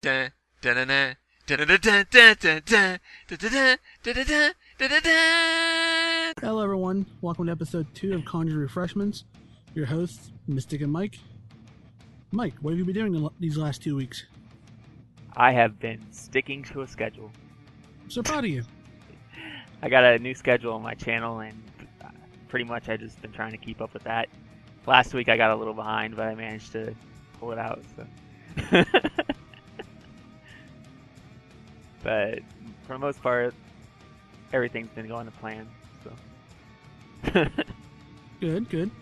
Dun, dun, dun, dun, dun, dun, dun, dun, dun, dun, dun, dun, dun, dun, dun, dun, dun, dun. Hello, everyone. Welcome to episode 2 of Conjured Refreshments. Your hosts, Mystic and Mike. Mike, what have you been doing these last 2 weeks? I have been sticking to a schedule. I'm so proud of you. I got a new schedule on my channel, and pretty much I just been trying to keep up with that. Last week I got a little behind, but I managed to pull it out. So. But for the most part, everything's been going to plan. So. Good.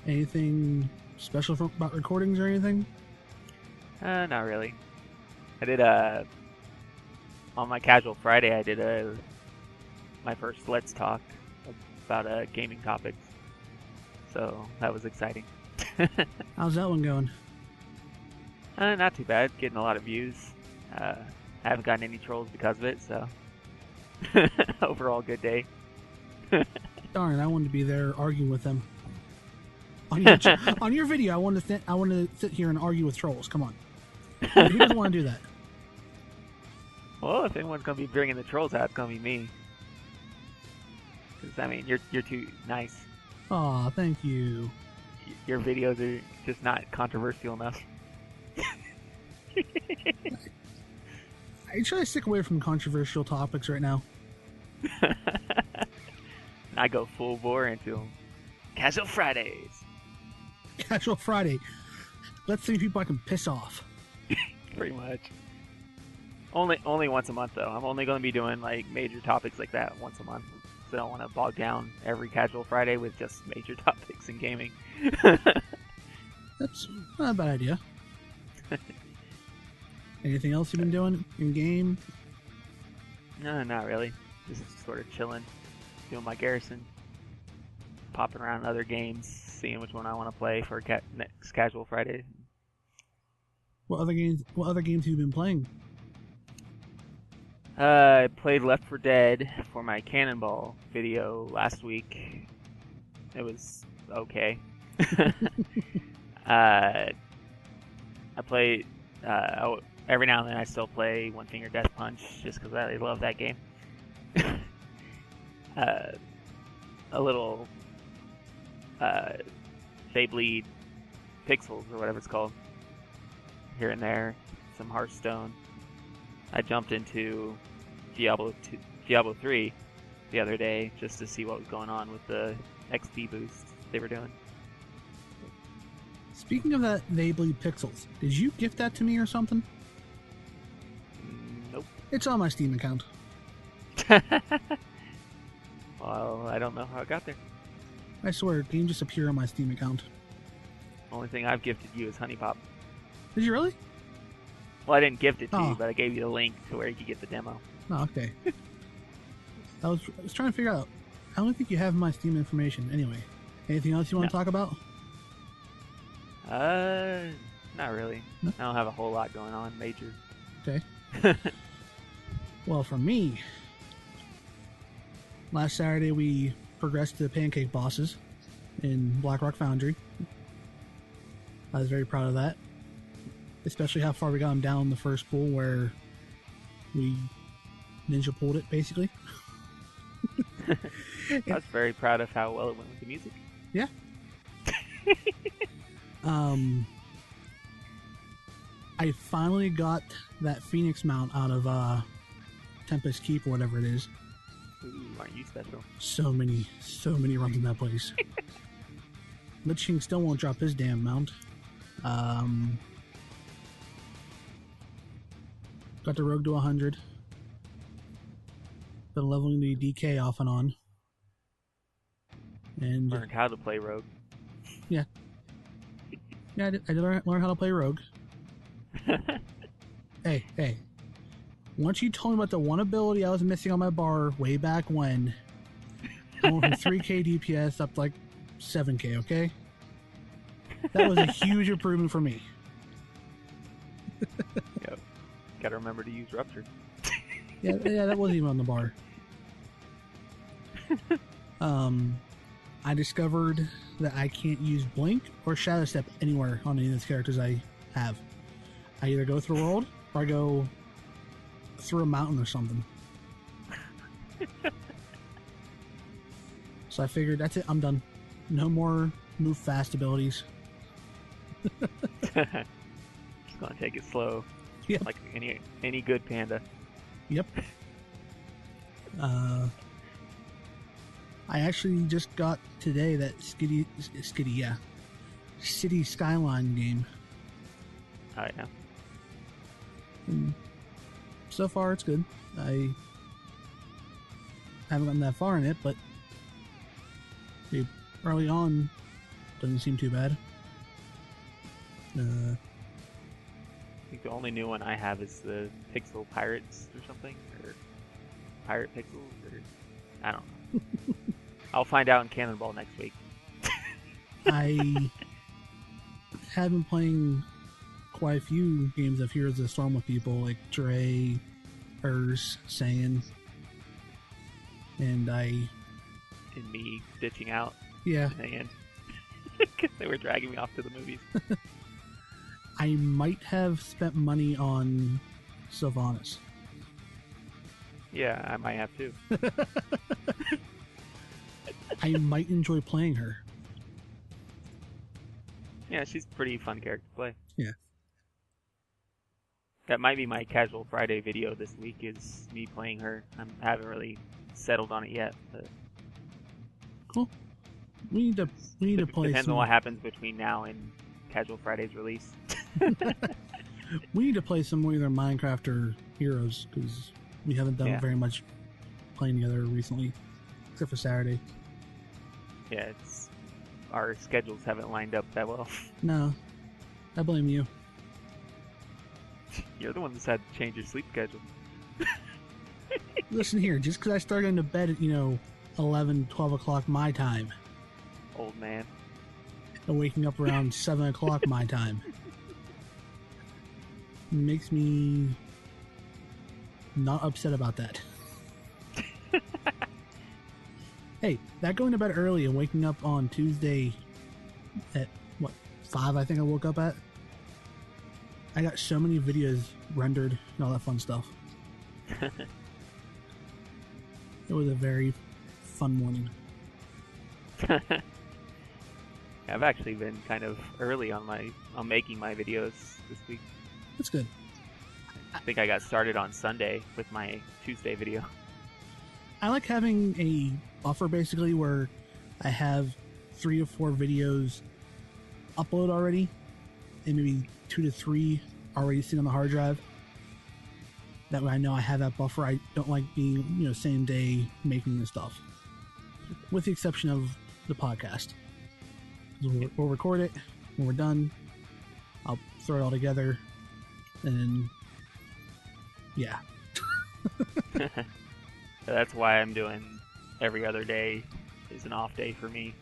Anything special about recordings or anything? Not really. I did on my casual Friday. I did my first Let's Talk about gaming topics. So that was exciting. How's that one going? Not too bad. Getting a lot of views. I haven't gotten any trolls because of it, so overall good day. Darn, I wanted to be there arguing with them. On your video, I wanted to sit here and argue with trolls. Come on. Who doesn't want to do that? Well, if anyone's gonna be bringing the trolls out, it's gonna be me. Because I mean, you're too nice. Aw, thank you. Your videos are just not controversial enough. I try to stick away from controversial topics right now. I go full bore into them. Casual Fridays. Casual Friday. Let's see people I can piss off. Pretty much. Only once a month though. I'm only going to be doing like major topics like that once a month. So I don't want to bog down every Casual Friday with just major topics in gaming. That's not a bad idea. Anything else you've been doing in game? No, not really. Just sort of chilling, doing my garrison, popping around other games, seeing which one I want to play for next Casual Friday. What other games have you been playing? I played Left 4 Dead for my Cannonball video last week. It was okay. I play every now and then. I still play One Finger Death Punch just because I love that game. A little They Bleed Pixels or whatever it's called here and there. Some Hearthstone. I jumped into Diablo 3 the other day just to see what was going on with the XP boost they were doing. Speaking of that They Bleed Pixels, did you gift that to me or something? Nope. It's on my Steam account. Well, I don't know how it got there. I swear, it didn't just appear on my Steam account. Only thing I've gifted you is Honey Pop. Did you really? Well, I didn't gift it to Oh. you, but I gave you the link to where you could get the demo. Oh, okay. I was trying to figure out. I don't think you have my Steam information. Anyway, anything else you want to talk about? Not really. No? I don't have a whole lot going on major. Okay. Well, for me, last Saturday we progressed to the pancake bosses in Blackrock Foundry. I was very proud of that, especially how far we got them down the first pool where we ninja pulled it, basically. I was very proud of how well it went with the music. Yeah. I finally got that Phoenix mount out of Tempest Keep or whatever it is. Ooh, aren't you special? So many runs in that place. Lich King still won't drop his damn mount. Got the Rogue to 100. Been leveling the DK off and on. And Learned how to play Rogue. yeah, I did learn how to play Rogue. Hey. Once you told me about the one ability I was missing on my bar way back when, I went from 3k DPS up to like 7k, okay? That was a huge improvement for me. Yep. Gotta remember to use Rupture. Yeah, that wasn't even on the bar. I discovered that I can't use Blink or Shadow Step anywhere on any of those characters I have. I either go through a world or I go through a mountain or something. So I figured, that's it, I'm done. No more move fast abilities. Just gonna take it slow. Yeah. Like any good panda. Yep. I actually just got today that City Skyline game. Oh yeah. And so far, it's good. I haven't gotten that far in it, but early on doesn't seem too bad. I think the only new one I have is the Pixel Pirates or something, or Pirate Pixels, or I don't know. I'll find out in Cannonball next week. I have been playing quite a few games of Heroes of the Storm with people, like Dre, Urs, Saiyan, and And me ditching out yeah, in the end. Because they were dragging me off to the movies. I might have spent money on Sylvanas. Yeah, I might have too. I might enjoy playing her. Yeah, she's a pretty fun character to play. Yeah. That might be my casual Friday video this week, is me playing her. I haven't really settled on it yet, but Cool. We need to play depends some. on what happens between now and Casual Friday's release. We need to play some more either Minecraft or Heroes, because we haven't done Yeah. very much playing together recently, except for Saturday. Yeah, our schedules haven't lined up that well. No, I blame you. You're the one that's had to change your sleep schedule. Listen here, just because I start going to bed at 11, 12 o'clock my time, Old man. and waking up around 7 o'clock my time, makes me not upset about that. Hey, that going to bed early and waking up on Tuesday at, 5 I think I woke up at? I got so many videos rendered and all that fun stuff. It was a very fun morning. I've actually been kind of early on making my videos this week. That's good. I think I got started on Sunday with my Tuesday video. I like having a buffer basically where I have 3 or 4 videos upload already, and maybe 2 to 3 already sitting on the hard drive. That way I know I have that buffer. I don't like being, same day making this stuff. With the exception of the podcast. We'll record it. When we're done, I'll throw it all together. And then, yeah. That's why I'm doing every other day is an off day for me,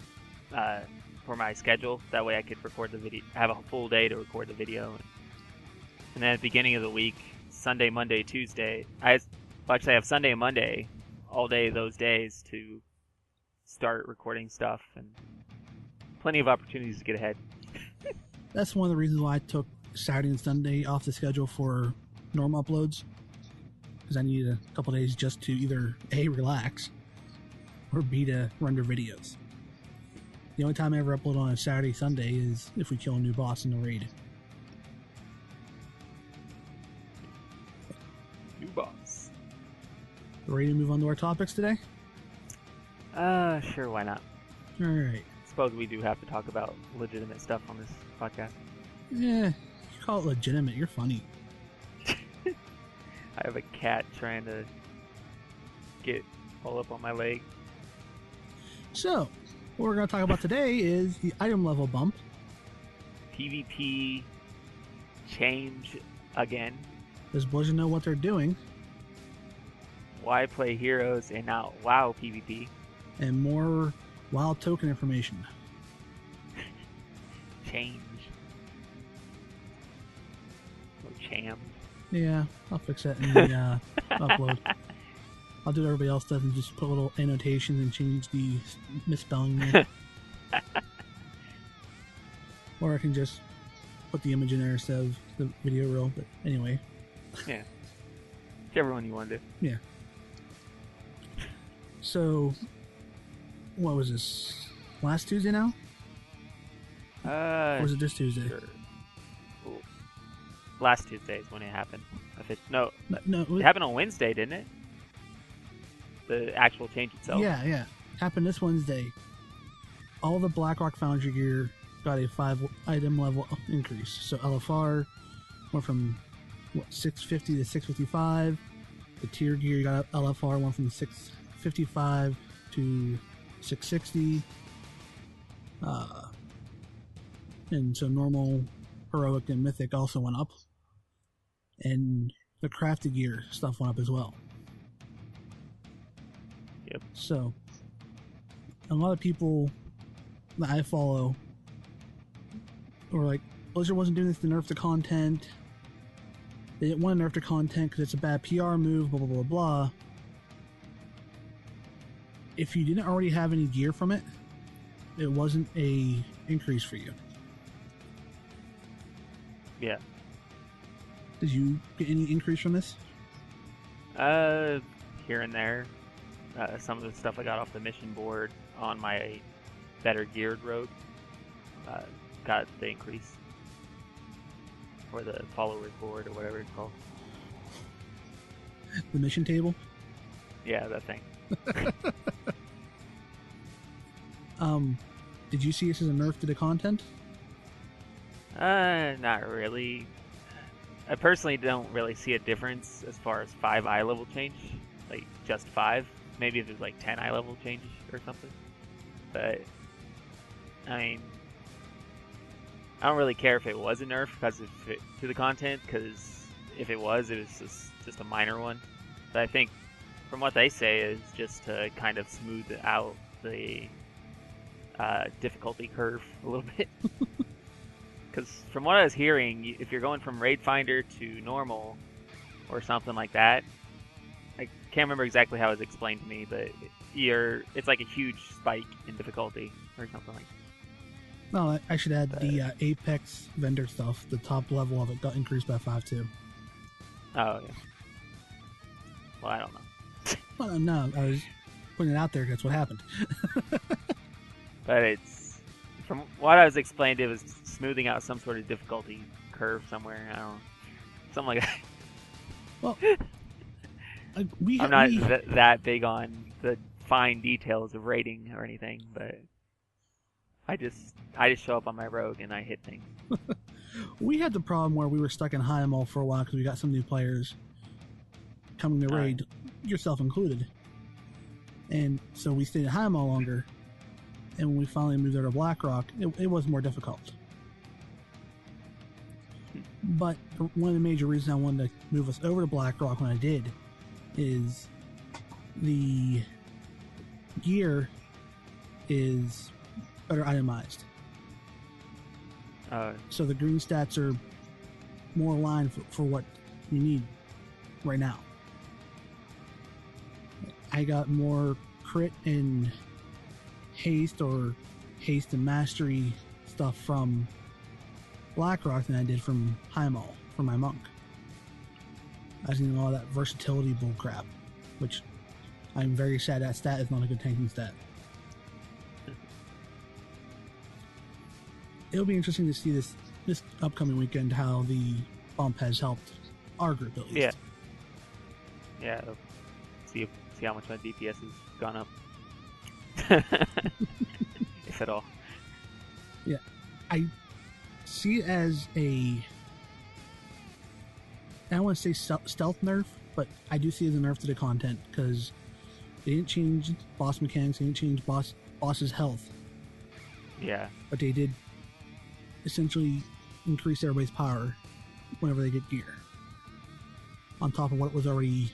for my schedule. That way I could record the video, have a full day to record the video. And then at the beginning of the week, Sunday, Monday, Tuesday, I have Sunday and Monday all day those days to start recording stuff, and plenty of opportunities to get ahead. That's one of the reasons why I took Saturday and Sunday off the schedule for normal uploads, because I needed a couple days just to either A, relax, or B, to render videos. The only time I ever upload on a Saturday, Sunday is if we kill a new boss in the raid. New boss. Ready to move on to our topics today? Sure, why not? Alright. Suppose we do have to talk about legitimate stuff on this podcast. Yeah, you call it legitimate, you're funny. I have a cat trying to get all up on my leg. So, what we're going to talk about today is the item level bump. PvP change again. Does Blizzard know what they're doing? Why play Heroes and not WoW PvP? And more wild token information. Change. No cham. Yeah, I'll fix that in the upload. I'll do what everybody else does and just put little annotations and change the misspelling there. Or I can just put the image in there instead of the video reel. But anyway, Yeah. Whichever one you want to do. Yeah. So, what was this? Last Tuesday now? Or was it this Tuesday? Sure. Ooh. Last Tuesday is when it happened. No, No. it happened on Wednesday, didn't it? The actual change itself. Yeah. Happened this Wednesday. All the BlackRock Foundry gear got a 5-item level increase. So LFR went from 650 to 655. The tier gear got LFR went from 655 to 660. And so normal, heroic, and mythic also went up. And the crafted gear stuff went up as well. Yep. So, a lot of people that I follow were like, Blizzard wasn't doing this to nerf the content. They didn't want to nerf the content because it's a bad PR move, blah, blah, blah, blah. If you didn't already have any gear from it, it wasn't a increase for you. Yeah. Did you get any increase from this? Here and there. Some of the stuff I got off the mission board on my better geared road got the increase. Or the followers board, or whatever it's called. The mission table? Yeah, that thing. Did you see this as a nerf to the content? Not really. I personally don't really see a difference as far as 5 eye level change. Like, just 5. Maybe if there's like 10 eye level change or something. But, I mean, I don't really care if it was a nerf to the content, because if it was just a minor one. But I think, from what they say, is just to kind of smooth out the difficulty curve a little bit. Because from what I was hearing, if you're going from Raid Finder to normal or something like that, I can't remember exactly how it was explained to me, but it's like a huge spike in difficulty or something like that. No, I should add the Apex vendor stuff. The top level of it got increased by 5 too. Oh, yeah. Well, I don't know. Well, no, I was putting it out there. That's what happened. But it's, from what I was explained, it was smoothing out some sort of difficulty curve somewhere. I don't know. Something like that. Well, I'm not that big on the fine details of rating or anything, but I just show up on my rogue and I hit things. We had the problem where we were stuck in high mall for a while because we got some new players coming to raid, yourself included. And so we stayed in high mall longer. And when we finally moved over to BlackRock, it was more difficult. But one of the major reasons I wanted to move us over to BlackRock when I did is the gear is better itemized. So the green stats are more aligned for what you need right now. I got more crit and haste and mastery stuff from BlackRock than I did from Highmall for my monk. I was getting all that versatility bullcrap, which I'm very sad that stat is not a good tanking stat. It'll be interesting to see this upcoming weekend how the bump has helped our group at least. Yeah. See how much my DPS has gone up. If at all. Yeah. I see it as I don't want to say stealth nerf, but I do see it as a nerf to the content because they didn't change boss mechanics, they didn't change boss's health. Yeah. But they did essentially increase everybody's power whenever they get gear. On top of what was already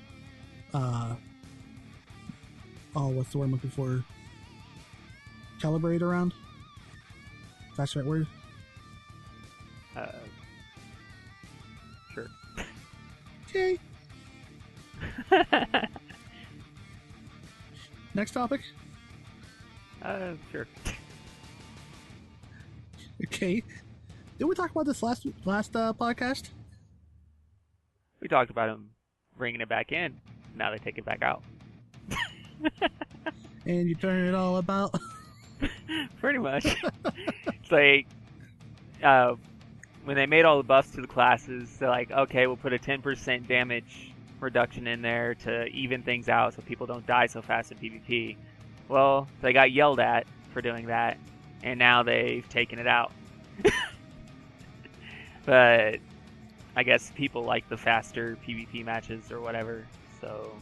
what's the word I'm looking for? Calibrate around? If that's the right word? Sure. Okay. Next topic? Sure. Okay. Did we talk about this last podcast? We talked about them bringing it back in. Now they take it back out. And you turn it all about. Pretty much. It's like, when they made all the buffs to the classes, they're like, okay, we'll put a 10% damage reduction in there to even things out so people don't die so fast in PvP. Well, they got yelled at for doing that, and now they've taken it out. But I guess people like the faster PvP matches or whatever, so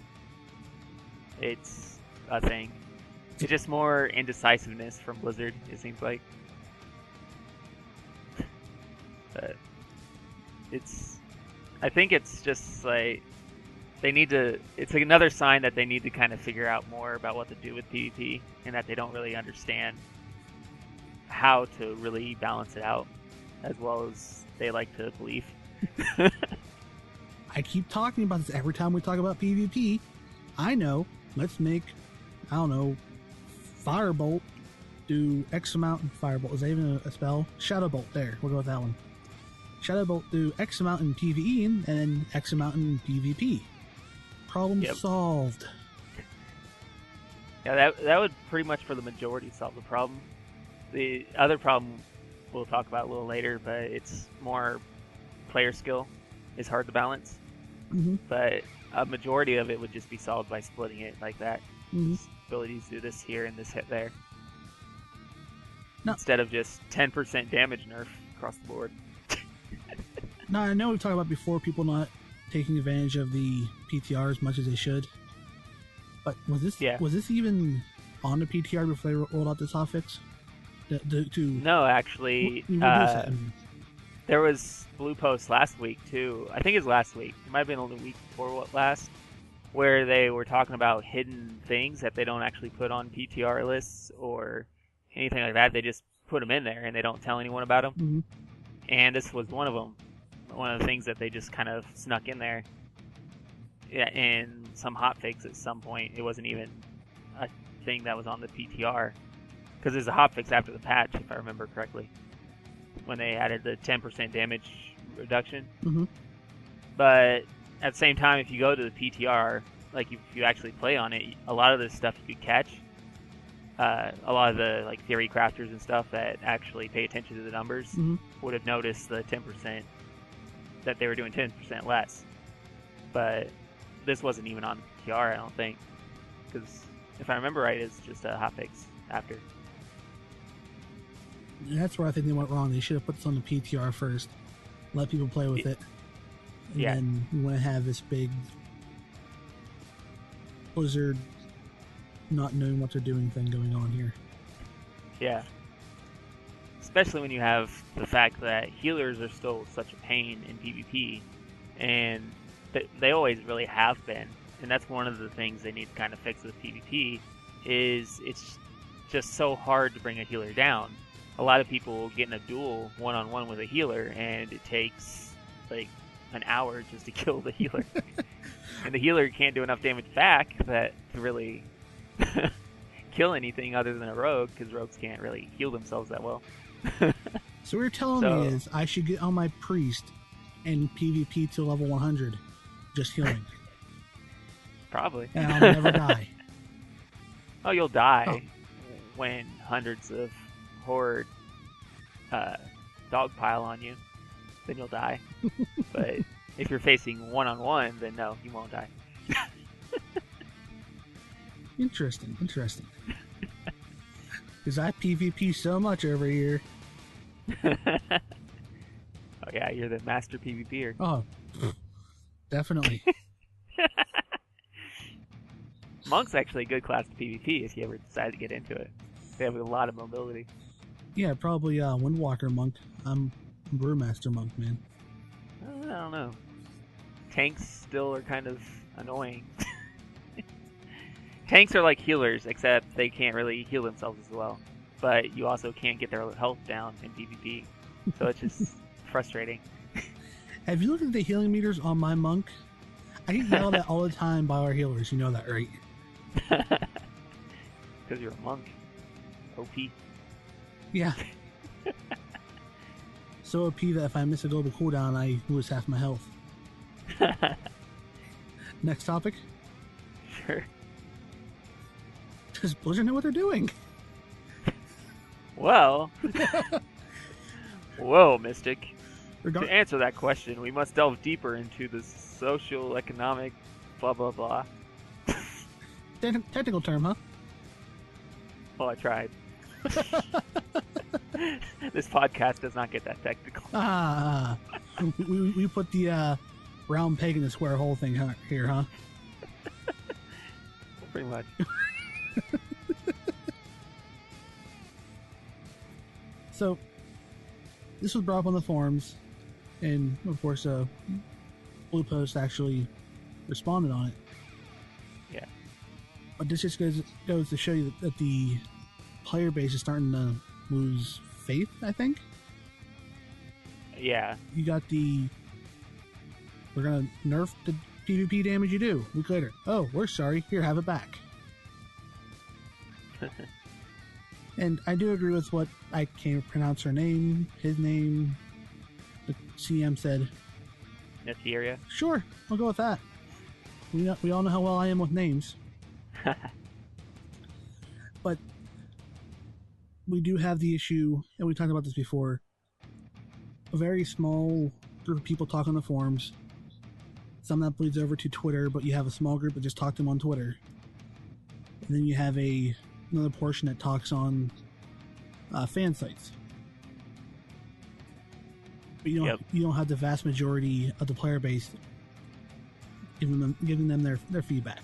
it's a thing. It's just more indecisiveness from Blizzard, it seems like. But I think it's just like it's like another sign that they need to kind of figure out more about what to do with PvP, and that they don't really understand how to really balance it out as well as they like to believe. I keep talking about this every time we talk about PvP. I know. Let's make, I don't know, Firebolt do X amount. Firebolt, is that even a spell? Shadowbolt, there. We'll go with that one. Shadowbolt do X amount in PvE and then X amount in PvP. Problem solved. Yeah, that would pretty much for the majority solve the problem. The other problem we'll talk about a little later, but it's more player skill is hard to balance. Mm-hmm. But a majority of it would just be solved by splitting it like that. Mm-hmm. Abilities do this here and this hit there. No. Instead of just 10% damage nerf across the board. Now, I know we've talked about before people not taking advantage of the PTR as much as they should. But was this even on the PTR before they rolled out this hotfix? No, actually, there was blue post last week too. I think it was last week. It might have been the week before last, where they were talking about hidden things that they don't actually put on PTR lists or anything like that. They just put them in there and they don't tell anyone about them. Mm-hmm. And this was one of them. One of the things that they just kind of snuck in there. Yeah, and some hotfix at some point. It wasn't even a thing that was on the PTR. Because there's a hotfix after the patch, if I remember correctly. When they added the 10% damage reduction. Mm-hmm. But at the same time, if you go to the PTR, like if you actually play on it, a lot of the stuff you could catch, a lot of the like theory crafters and stuff that actually pay attention to the numbers would have noticed the 10%, that they were doing 10% less. But this wasn't even on the PTR, I don't think. Because if I remember right, it's just a hotfix after. And that's where I think they went wrong. They should have put this on the PTR first, let people play with it, and then we want to have this big Blizzard not knowing what they're doing thing going on here. Yeah. Especially when you have the fact that healers are still such a pain in PvP, and they always really have been. And that's one of the things they need to kind of fix with PvP, is it's just so hard to bring a healer down. A lot of people get in a duel one-on-one with a healer, and it takes like an hour just to kill the healer. And the healer can't do enough damage back to really kill anything other than a rogue, because rogues can't really heal themselves that well. So what you're telling me is I should get on my priest and PvP to level 100, just healing. Probably. And I'll never die. Oh, you'll die when hundreds of horde dogpile on you. Then you'll die. But if you're facing one-on-one, then no, you won't die. Interesting. Because I PvP so much every year. Oh yeah, you're the master PvPer. Oh, definitely. Monk's actually a good class to PvP if you ever decide to get into it. They have a lot of mobility. Yeah, probably Windwalker Monk. I'm Brewmaster Monk, man. I don't know. Tanks still are kind of annoying. Tanks are like healers, except they can't really heal themselves as well. But you also can't get their health down in PvP. So it's just frustrating. Have you looked at the healing meters on my monk? I get yelled at all the time by our healers. You know that, right? Because you're a monk. OP. Yeah. So OP that if I miss a global cooldown, I lose half my health. Next topic. Sure. Does Blizzard know what they're doing? Well, whoa, Mystic. Regard- To answer that question, we must delve deeper into the social, economic, blah blah blah. Technical term, huh? Well, I tried. This podcast does not get that technical. We put the round peg in the square hole thing here, huh? Pretty much. So, this was brought up on the forums, and of course, Blue Post actually responded on it. Yeah. But this just goes to show you that the player base is starting to lose faith, I think. Yeah. You got we're gonna nerf the PvP damage you do. A week later, oh, we're sorry, here, have it back. And I do agree with what, I can't pronounce her name, his name, the CM said. Netheria. Sure, I'll go with that. We all know how well I am with names. But we do have the issue, and we talked about this before, a very small group of people talk on the forums. Some that bleeds over to Twitter, but you have a small group that just talk to them on Twitter. And then you have another portion that talks on fan sites. But you don't have the vast majority of the player base giving them their feedback.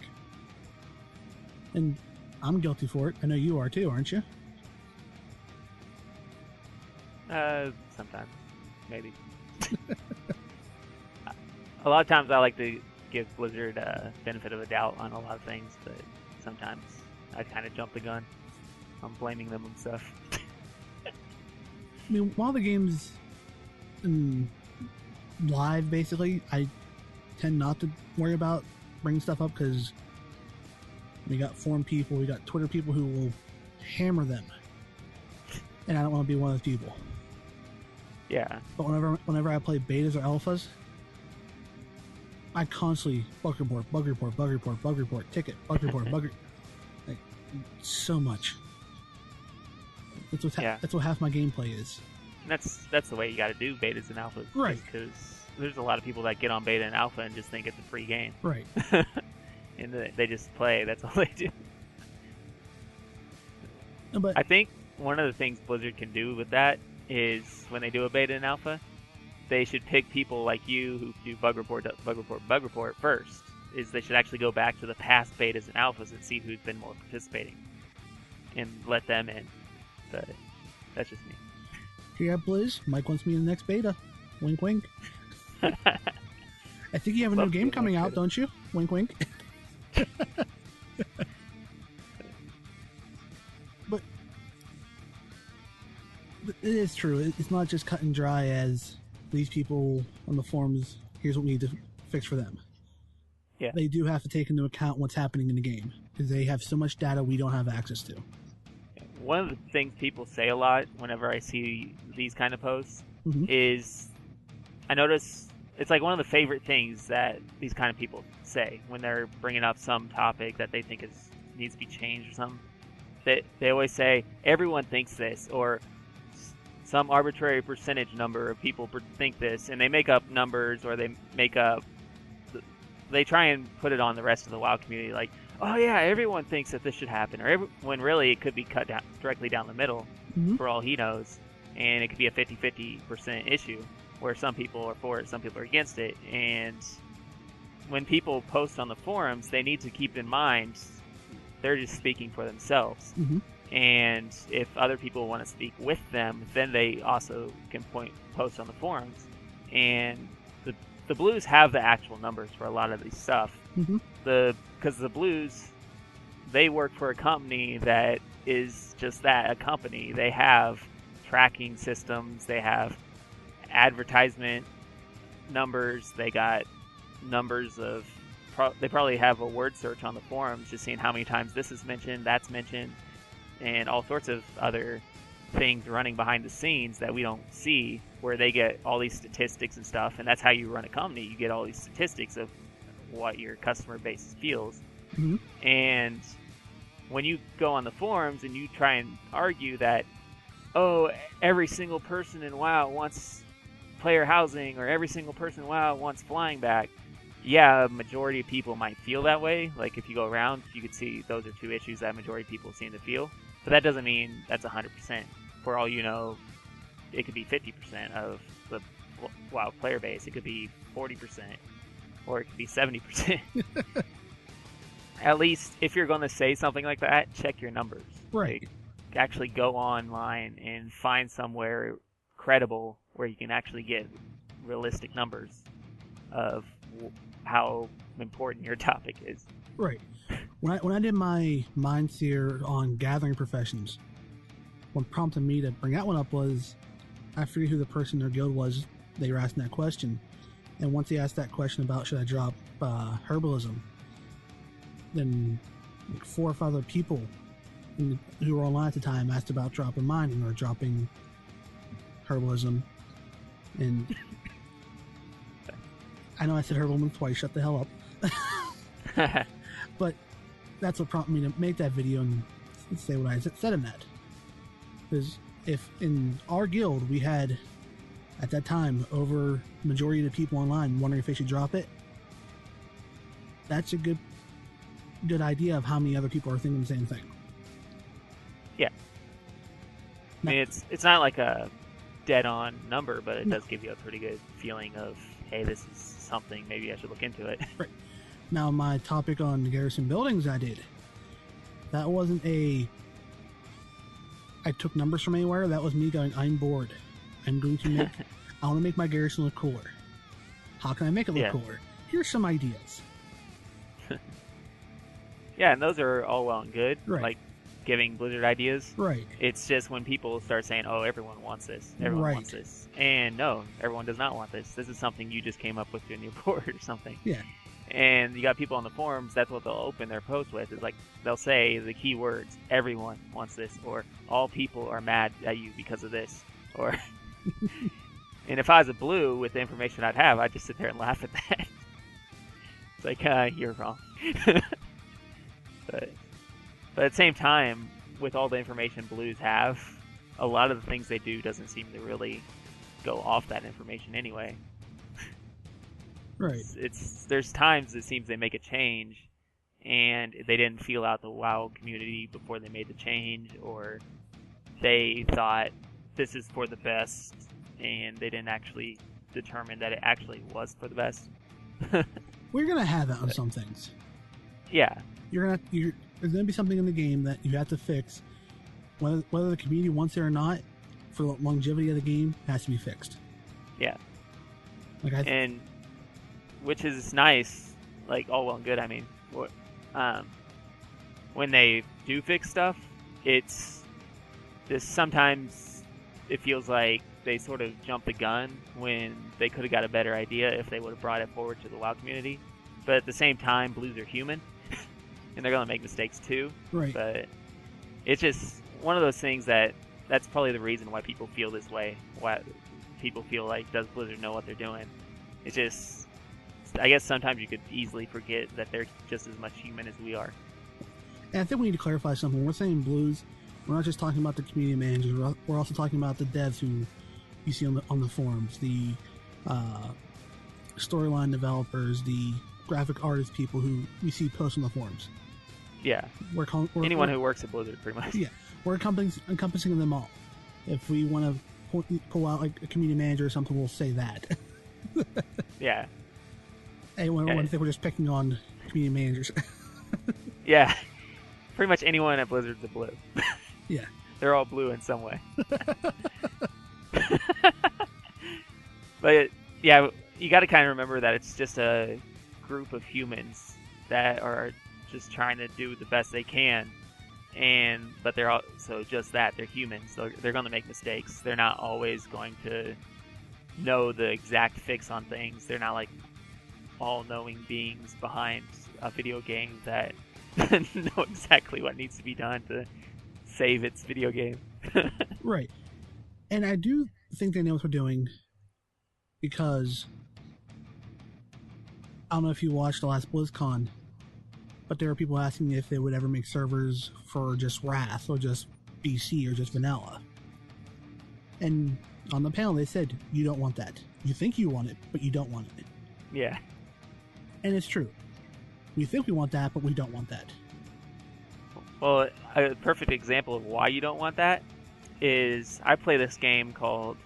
And I'm guilty for it. I know you are too, aren't you? Sometimes. Maybe. A lot of times I like to give Blizzard benefit of the doubt on a lot of things, but sometimes I kind of jump the gun. I'm blaming them and stuff. I mean, while the game's live, basically, I tend not to worry about bringing stuff up because we got forum people, we got Twitter people who will hammer them, and I don't want to be one of those people. Yeah. But whenever I play betas or alphas, I constantly bug report, ticket, bug report, like so much. That's what half my gameplay is. And that's the way you got to do betas and alphas, right? Because there's a lot of people that get on beta and alpha and just think it's a free game, right? And they just play. That's all they do. But I think one of the things Blizzard can do with that is when they do a beta and alpha, they should pick people like you who do bug report first. Is they should actually go back to the past betas and alphas and see who's been more participating, and let them in. But that's just me. Here at Blizz, Mike wants me in the next beta. Wink, wink. I think you have a new game coming out, don't you? Wink, wink. But it is true. It's not just cut and dry as these people on the forums, here's what we need to fix for them. Yeah. They do have to take into account what's happening in the game, because they have so much data we don't have access to. One of the things people say a lot whenever I see these kind of posts is, I notice it's like one of the favorite things that these kind of people say when they're bringing up some topic that they think needs to be changed or something. They always say, everyone thinks this, or some arbitrary percentage number of people think this, and they make up numbers, or they try and put it on the rest of the WoW community, like, oh yeah, everyone thinks that this should happen, or when really it could be cut down directly down the middle, for all he knows, and it could be a 50-50% issue, where some people are for it, some people are against it. And when people post on the forums, they need to keep in mind they're just speaking for themselves. And if other people want to speak with them, then they also can post on the forums. And the Blues have the actual numbers for a lot of these stuff. Because the Blues, they work for a company that is just that, a company. They have tracking systems, they have advertisement numbers, they got numbers of, they probably have a word search on the forums just seeing how many times this is mentioned, that's mentioned, and all sorts of other things running behind the scenes that we don't see, where they get all these statistics and stuff, and that's how you run a company. You get all these statistics of what your customer base feels. Mm-hmm. And when you go on the forums and you try and argue that, oh, every single person in WoW wants player housing, or every single person in WoW wants flying back, yeah, a majority of people might feel that way. Like, if you go around, you could see those are two issues that a majority of people seem to feel. But that doesn't mean that's 100%. For all you know, it could be 50% of the WoW player base. It could be 40%, or it could be 70%. At least, if you're going to say something like that, check your numbers. Right. Like, actually go online and find somewhere credible where you can actually get realistic numbers of how important your topic is. Right. When I did my mind seer on gathering professions, what prompted me to bring that one up was, I forget who the person in their guild was, they were asking that question. And once they asked that question about should I drop herbalism, then like 4 or 5 other people who were online at the time asked about dropping mining or dropping herbalism. And I know I said herbalism twice, shut the hell up. But that's what prompted me to make that video and say what I said in that. Because if in our guild we had, at that time, over majority of the people online wondering if they should drop it, that's a good idea of how many other people are thinking the same thing. Yeah. I mean, it's not like a dead-on number, but it does give you a pretty good feeling of, hey, this is something, maybe I should look into it. Right. Now, my topic on the garrison buildings I did, that wasn't I took numbers from anywhere. That was me going, I'm bored. I want to make my garrison look cooler. How can I make it look cooler? Here's some ideas. Yeah, and those are all well and good. Right. Like giving Blizzard ideas. Right. It's just when people start saying, oh, everyone wants this. Everyone wants this. And no, everyone does not want this. This is something you just came up with in your board or something. Yeah. And you got people on the forums, that's what they'll open their post with. Is like, they'll say the key words, everyone wants this, or all people are mad at you because of this. Or and if I was a blue with the information I'd have, I'd just sit there and laugh at that. It's like, you're wrong. But at the same time, with all the information blues have, a lot of the things they do doesn't seem to really go off that information anyway. Right. There's times it seems they make a change and they didn't feel out the WoW community before they made the change, or they thought this is for the best and they didn't actually determine that it actually was for the best. We're gonna have that on some things. Yeah. There's gonna be something in the game that you have to fix, whether the community wants it or not. For the longevity of the game, it has to be fixed. Yeah. And which is nice, like, all well and good. I mean, when they do fix stuff, sometimes it feels like they sort of jumped the gun when they could have got a better idea if they would have brought it forward to the WoW community. But at the same time, blues are human, and they're going to make mistakes too. Right. But it's just one of those things that's probably the reason why people feel this way. Why people feel like, does Blizzard know what they're doing? It's just, I guess sometimes you could easily forget that they're just as much human as we are. And I think we need to clarify something. When we're saying blues, we're not just talking about the community managers. We're also talking about the devs who you see on the forums, the storyline developers, the graphic artist people who we see post on the forums. Yeah. Anyone who works at Blizzard, pretty much. Yeah. We're encompassing them all. If we want to pull out like a community manager or something, we'll say that. Yeah. Anyone think we're just picking on community managers. Yeah. Pretty much anyone at Blizzard's a blue. Yeah. They're all blue in some way. But, yeah, you got to kind of remember that it's just a group of humans that are just trying to do the best they can. But they're also just that. They're humans. So they're going to make mistakes. They're not always going to know the exact fix on things. They're not like all-knowing beings behind a video game that know exactly what needs to be done to save its video game. Right. And I do think they know what they're doing because I don't know if you watched the last BlizzCon, but there were people asking if they would ever make servers for just Wrath or just BC or just vanilla. And on the panel they said, you don't want that. You think you want it, but you don't want it. Yeah. And it's true. We think we want that, but we don't want that. Well, a perfect example of why you don't want that is I play this game called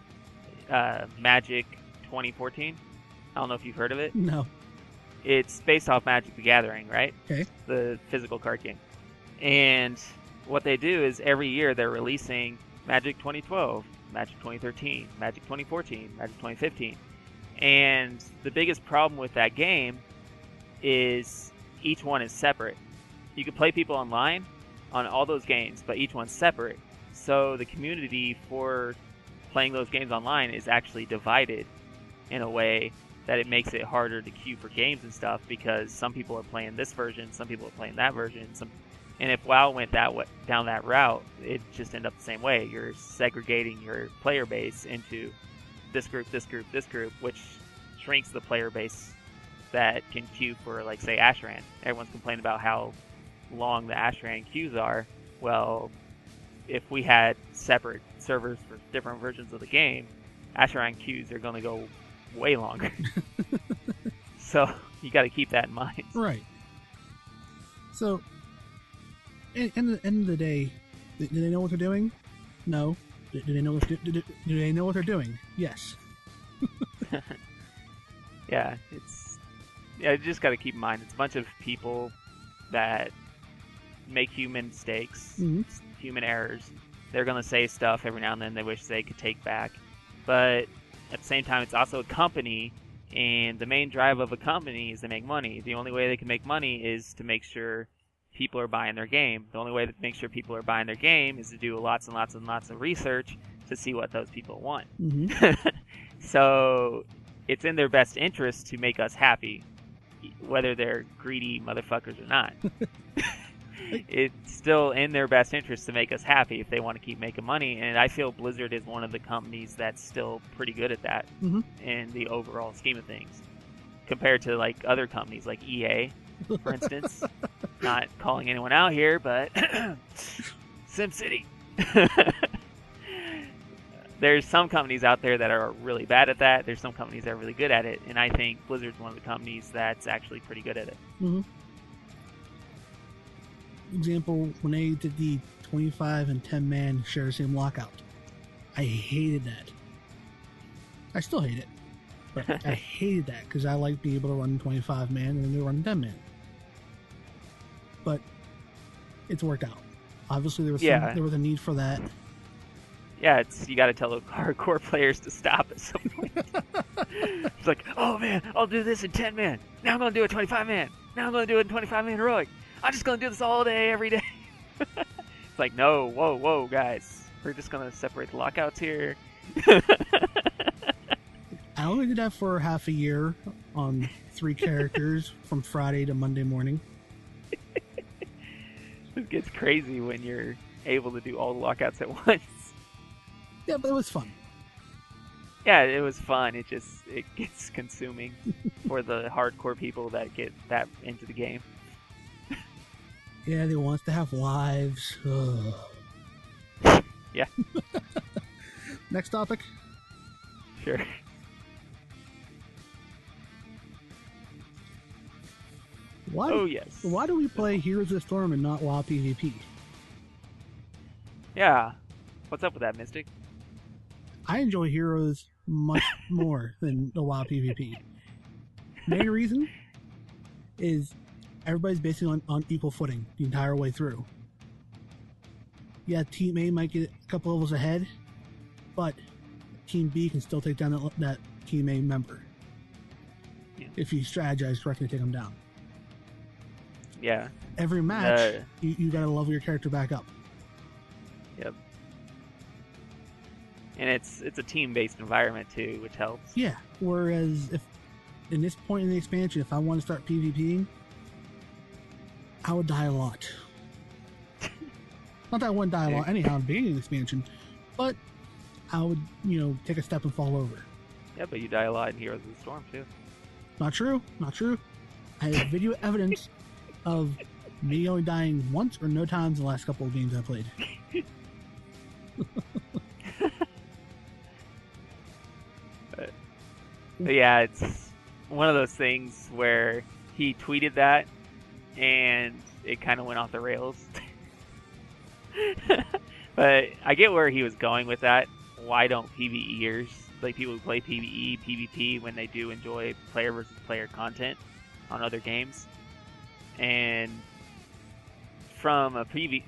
Magic 2014. I don't know if you've heard of it. No. It's based off Magic the Gathering, right? Okay. The physical card game. And what they do is every year they're releasing Magic 2012, Magic 2013, Magic 2014, Magic 2015. And the biggest problem with that game is each one is separate. You can play people online on all those games, but each one's separate. So the community for playing those games online is actually divided in a way that it makes it harder to queue for games and stuff, because some people are playing this version, some people are playing that version. And if WoW went down that route, it just ended up the same way. You're segregating your player base into this group, this group, this group, which shrinks the player base that can queue for, like, say, Asheran. Everyone's complaining about how long the Asheran queues are. Well, if we had separate servers for different versions of the game, Asheran queues are going to go way longer. So you got to keep that in mind. Right. So, at the end of the day, do they know what they're doing? No. Do they know do they know what they're doing? Yes. Yeah, you just got to keep in mind it's a bunch of people that make human mistakes, human errors. They're going to say stuff every now and then they wish they could take back. But at the same time, it's also a company, and the main drive of a company is to make money. The only way they can make money is to make sure people are buying their game. The only way to make sure people are buying their game is to do lots and lots and lots of research to see what those people want. So it's in their best interest to make us happy, whether they're greedy motherfuckers or not. It's still in their best interest to make us happy if they want to keep making money, and I feel Blizzard is one of the companies that's still pretty good at that in the overall scheme of things, compared to, like, other companies like EA, for instance. Not calling anyone out here, but SimCity. There's some companies out there that are really bad at that. There's some companies that are really good at it, and I think Blizzard's one of the companies that's actually pretty good at it. Example, when they did the 25 and 10 man share the same lockout, I hated that. I still hate it, but I hated that because I like being able to run 25 man and then they run 10 man. But it's worked out. Obviously, there was a need for that. Yeah, you got to tell the hardcore players to stop at some point. It's like, oh man, I'll do this in 10 man. Now I'm going to do a 25 man. Now I'm going to do it in 25 man heroic. I'm just going to do this all day, every day. It's like, no, whoa, guys. We're just going to separate the lockouts here. I only did that for half a year on 3 characters from Friday to Monday morning. It gets crazy when you're able to do all the lockouts at once. Yeah, but it was fun. Yeah, it was fun. It gets consuming for the hardcore people that get that into the game. Yeah, they want us to have lives. Yeah. Next topic. Sure. Yes. Why do we play Heroes of the Storm and not WoW PvP? Yeah. What's up with that, Mystic? I enjoy Heroes much more than the WoW PvP. Main reason is everybody's basically on equal footing the entire way through. Yeah, Team A might get a couple levels ahead, but Team B can still take down that Team A member. Yeah. If you strategize correctly to take them down. Yeah. Every match, you gotta level your character back up. Yep. And it's a team-based environment too, which helps. Yeah. Whereas if in this point in the expansion, if I want to start PvPing, I would die a lot. Not that I wouldn't die along anyhow in the beginning of the expansion, but I would, take a step and fall over. Yeah, but you die a lot in Heroes of the Storm, too. Not true. I have video evidence of me only dying once or no times in the last couple of games I played. But yeah, it's one of those things where he tweeted that, and it kind of went off the rails. But I get where he was going with that. Why don't PvEers, like people who play PvE, PvP, when they do enjoy player versus player content on other games? And from a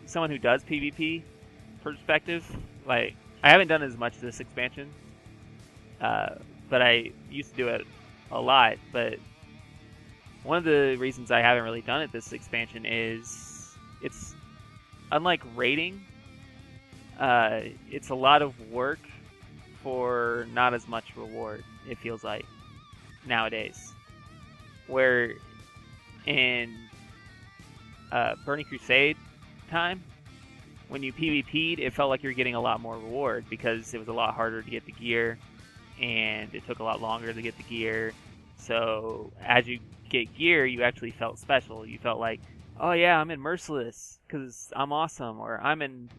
someone who does PvP perspective, like, I haven't done as much this expansion, but I used to do it a lot. But one of the reasons I haven't really done it this expansion is it's unlike raiding. It's a lot of work for not as much reward, it feels like, nowadays. Where in Burning Crusade time, when you PvP'd, it felt like you were getting a lot more reward because it was a lot harder to get the gear, and it took a lot longer to get the gear. So as you get gear, you actually felt special. You felt like, oh yeah, I'm in Merciless because I'm awesome, or I'm in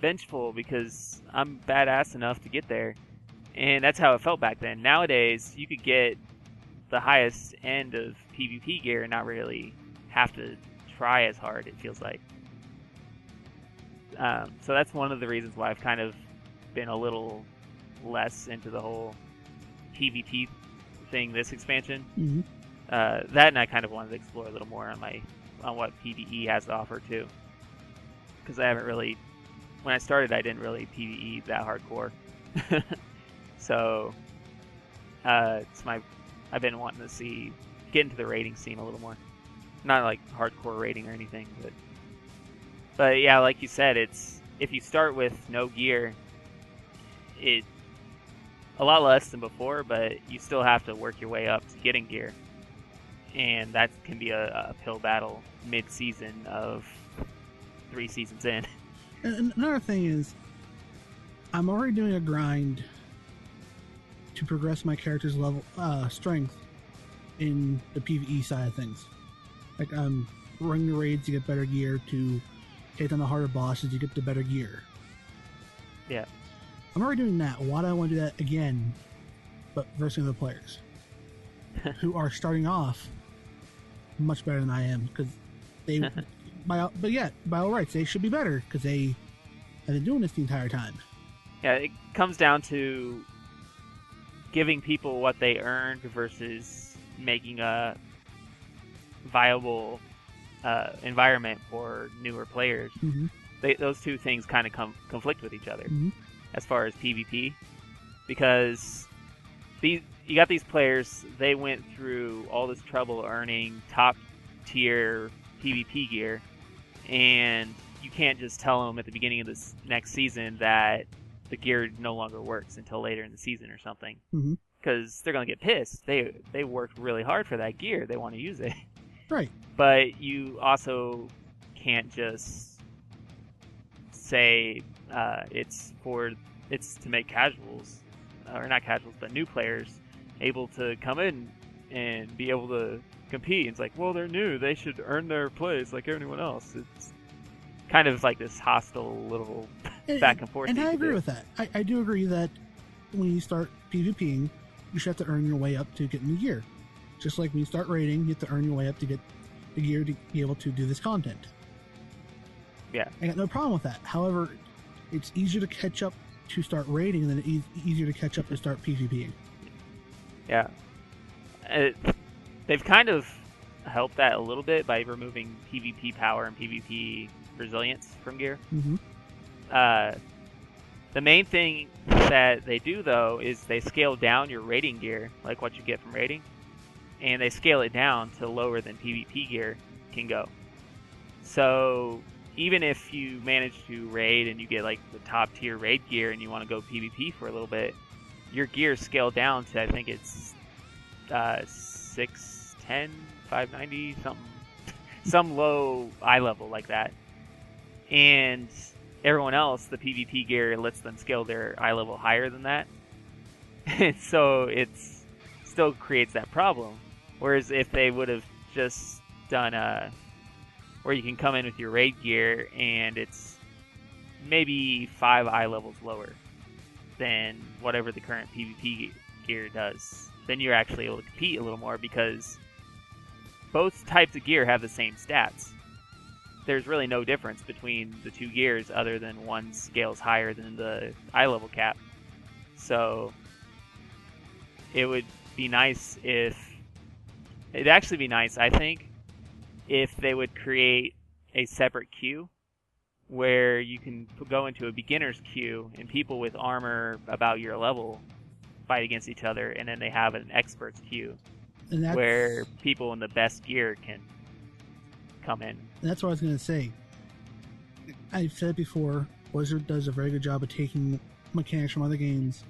Vengeful because I'm badass enough to get there. And that's how it felt back then. Nowadays, you could get the highest end of PvP gear and not really have to try as hard, it feels like. So that's one of the reasons why I've kind of been a little less into the whole PvP thing this expansion. Mm-hmm. That, and I kind of wanted to explore a little more on what PvE has to offer too. Because I haven't really, when I started, I didn't really PvE that hardcore. So I've been wanting to get into the raiding scene a little more. Not like hardcore raiding or anything, but yeah, like you said, it's, if you start with no gear, it's a lot less than before, but you still have to work your way up to getting gear. And that can be a uphill battle mid-season of 3 seasons in. And another thing is, I'm already doing a grind to progress my character's level strength in the PvE side of things. Like, I'm running the raids to get better gear, to take on the harder bosses to get the better gear. Yeah. I'm already doing that. Why do I want to do that again, but versus other players who are starting off much better than I am? Because they, by all rights, they should be better because they have been doing this the entire time. Yeah, it comes down to giving people what they earned versus making a viable environment for newer players. Mm-hmm. Those two things kind of conflict with each other. Mm-hmm. As far as PvP, because you got these players, they went through all this trouble earning top tier PvP gear, and you can't just tell them at the beginning of this next season that the gear no longer works until later in the season or something, because they're gonna get pissed. They worked really hard for that gear, they want to use it, right? But you also can't just say it's to make casuals, or not casuals, but new players able to come in and be able to compete. It's like, well, they're new, they should earn their place like everyone else. It's kind of like this hostile little back and forth. And I agree with that. I do agree that when you start PvPing, you should have to earn your way up to getting the gear. Just like when you start raiding, you have to earn your way up to get the gear to be able to do this content. Yeah. I got no problem with that. However, it's easier to catch up to start raiding than easier to catch up to start PvPing. Yeah. They've kind of helped that a little bit by removing PvP power and PvP resilience from gear. Mm-hmm. The main thing that they do, though, is they scale down your raiding gear, like what you get from raiding, and they scale it down to lower than PvP gear can go. So even if you manage to raid and you get like the top tier raid gear and you want to go PvP for a little bit, your gear is scaled down to, I think it's 610, 590, something, some low eye level like that. and everyone else, the PvP gear lets them scale their eye level higher than that. And so it's still creates that problem. Whereas if they would have just done where you can come in with your raid gear and it's maybe 5 eye levels lower than whatever the current PvP gear does, then you're actually able to compete a little more because both types of gear have the same stats. There's really no difference between the two gears other than one scales higher than the eye level cap. So it would be nice if... It'd actually be nice, I think, if they would create a separate queue where you can go into a beginner's queue and people with armor about your level fight against each other, and then they have an expert's queue where people in the best gear can come in. And that's what I was going to say. I've said it before, Blizzard does a very good job of taking mechanics from other games,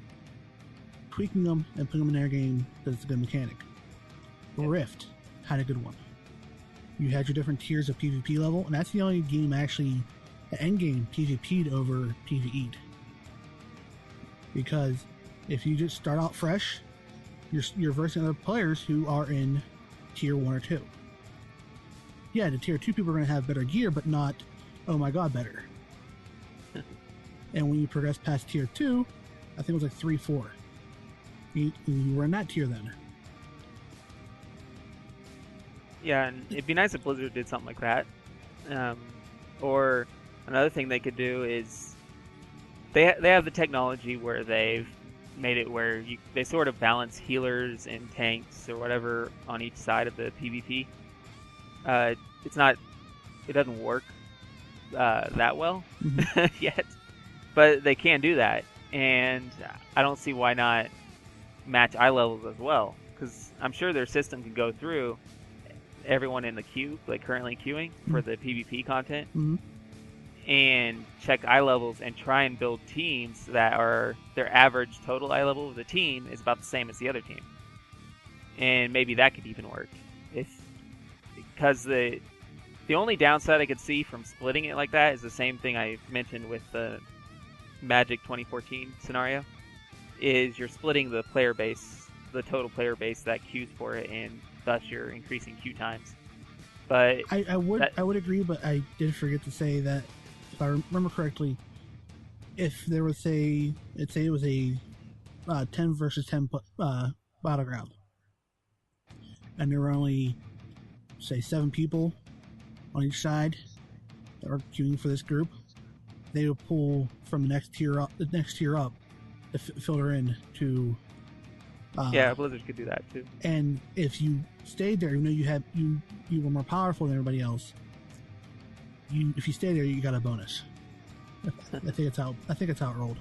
tweaking them, and putting them in their game because it's a good mechanic. Rift had a good one. You had your different tiers of PvP level, and that's the only game actually, the end game, PvP'd over PvE'd. Because if you just start out fresh, you're versing other players who are in tier 1 or 2. Yeah, the tier 2 people are going to have better gear, but not, oh my god, better. And when you progress past tier 2, I think it was like 3, 4. You were in that tier then. Yeah, and it'd be nice if Blizzard did something like that. Or another thing they could do is they have the technology where they've made it where they sort of balance healers and tanks or whatever on each side of the PvP. It doesn't work that well yet, but they can do that, and I don't see why not match eye levels as well, because I'm sure their system can go through everyone in the queue, like currently queuing for the PvP content, and check eye levels and try and build teams that are their average total eye level of the team is about the same as the other team, and maybe that could even work because the only downside I could see from splitting it like that is the same thing I mentioned with the Magic 2014 scenario, is you're splitting the player base, the total player base that queues for it, and thus you're increasing queue times. But I would agree, but I did forget to say that if I remember correctly, if there was it was a 10 versus 10 battleground, and there were only say 7 people on each side that were queuing for this group, they would pull from the next tier up to filter in to. Yeah, Blizzard could do that too. And if you stayed there, even though you were more powerful than everybody else, if you stay there, you got a bonus. I think it's how it rolled.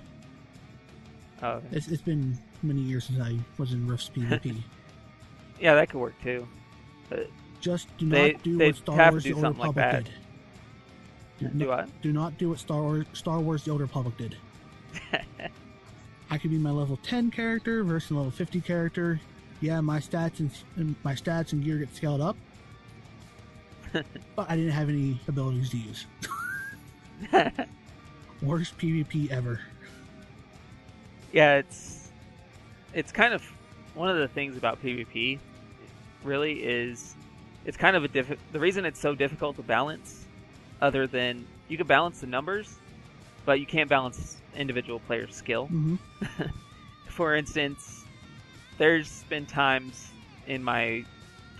Oh, okay. It's been many years since I was in Rift's PvP. Yeah, that could work too. But just do not do what Star Wars: The Old Republic did. Do what? Do not do what Star Wars: The Old Republic did. I could be my level 10 character versus level 50 character. Yeah, my stats and gear get scaled up, but I didn't have any abilities to use. Worst PvP ever. Yeah, it's kind of one of the things about PvP. Really, is it's kind of the reason it's so difficult to balance. Other than you can balance the numbers, but you can't balance individual player skill. For instance, there's been times in my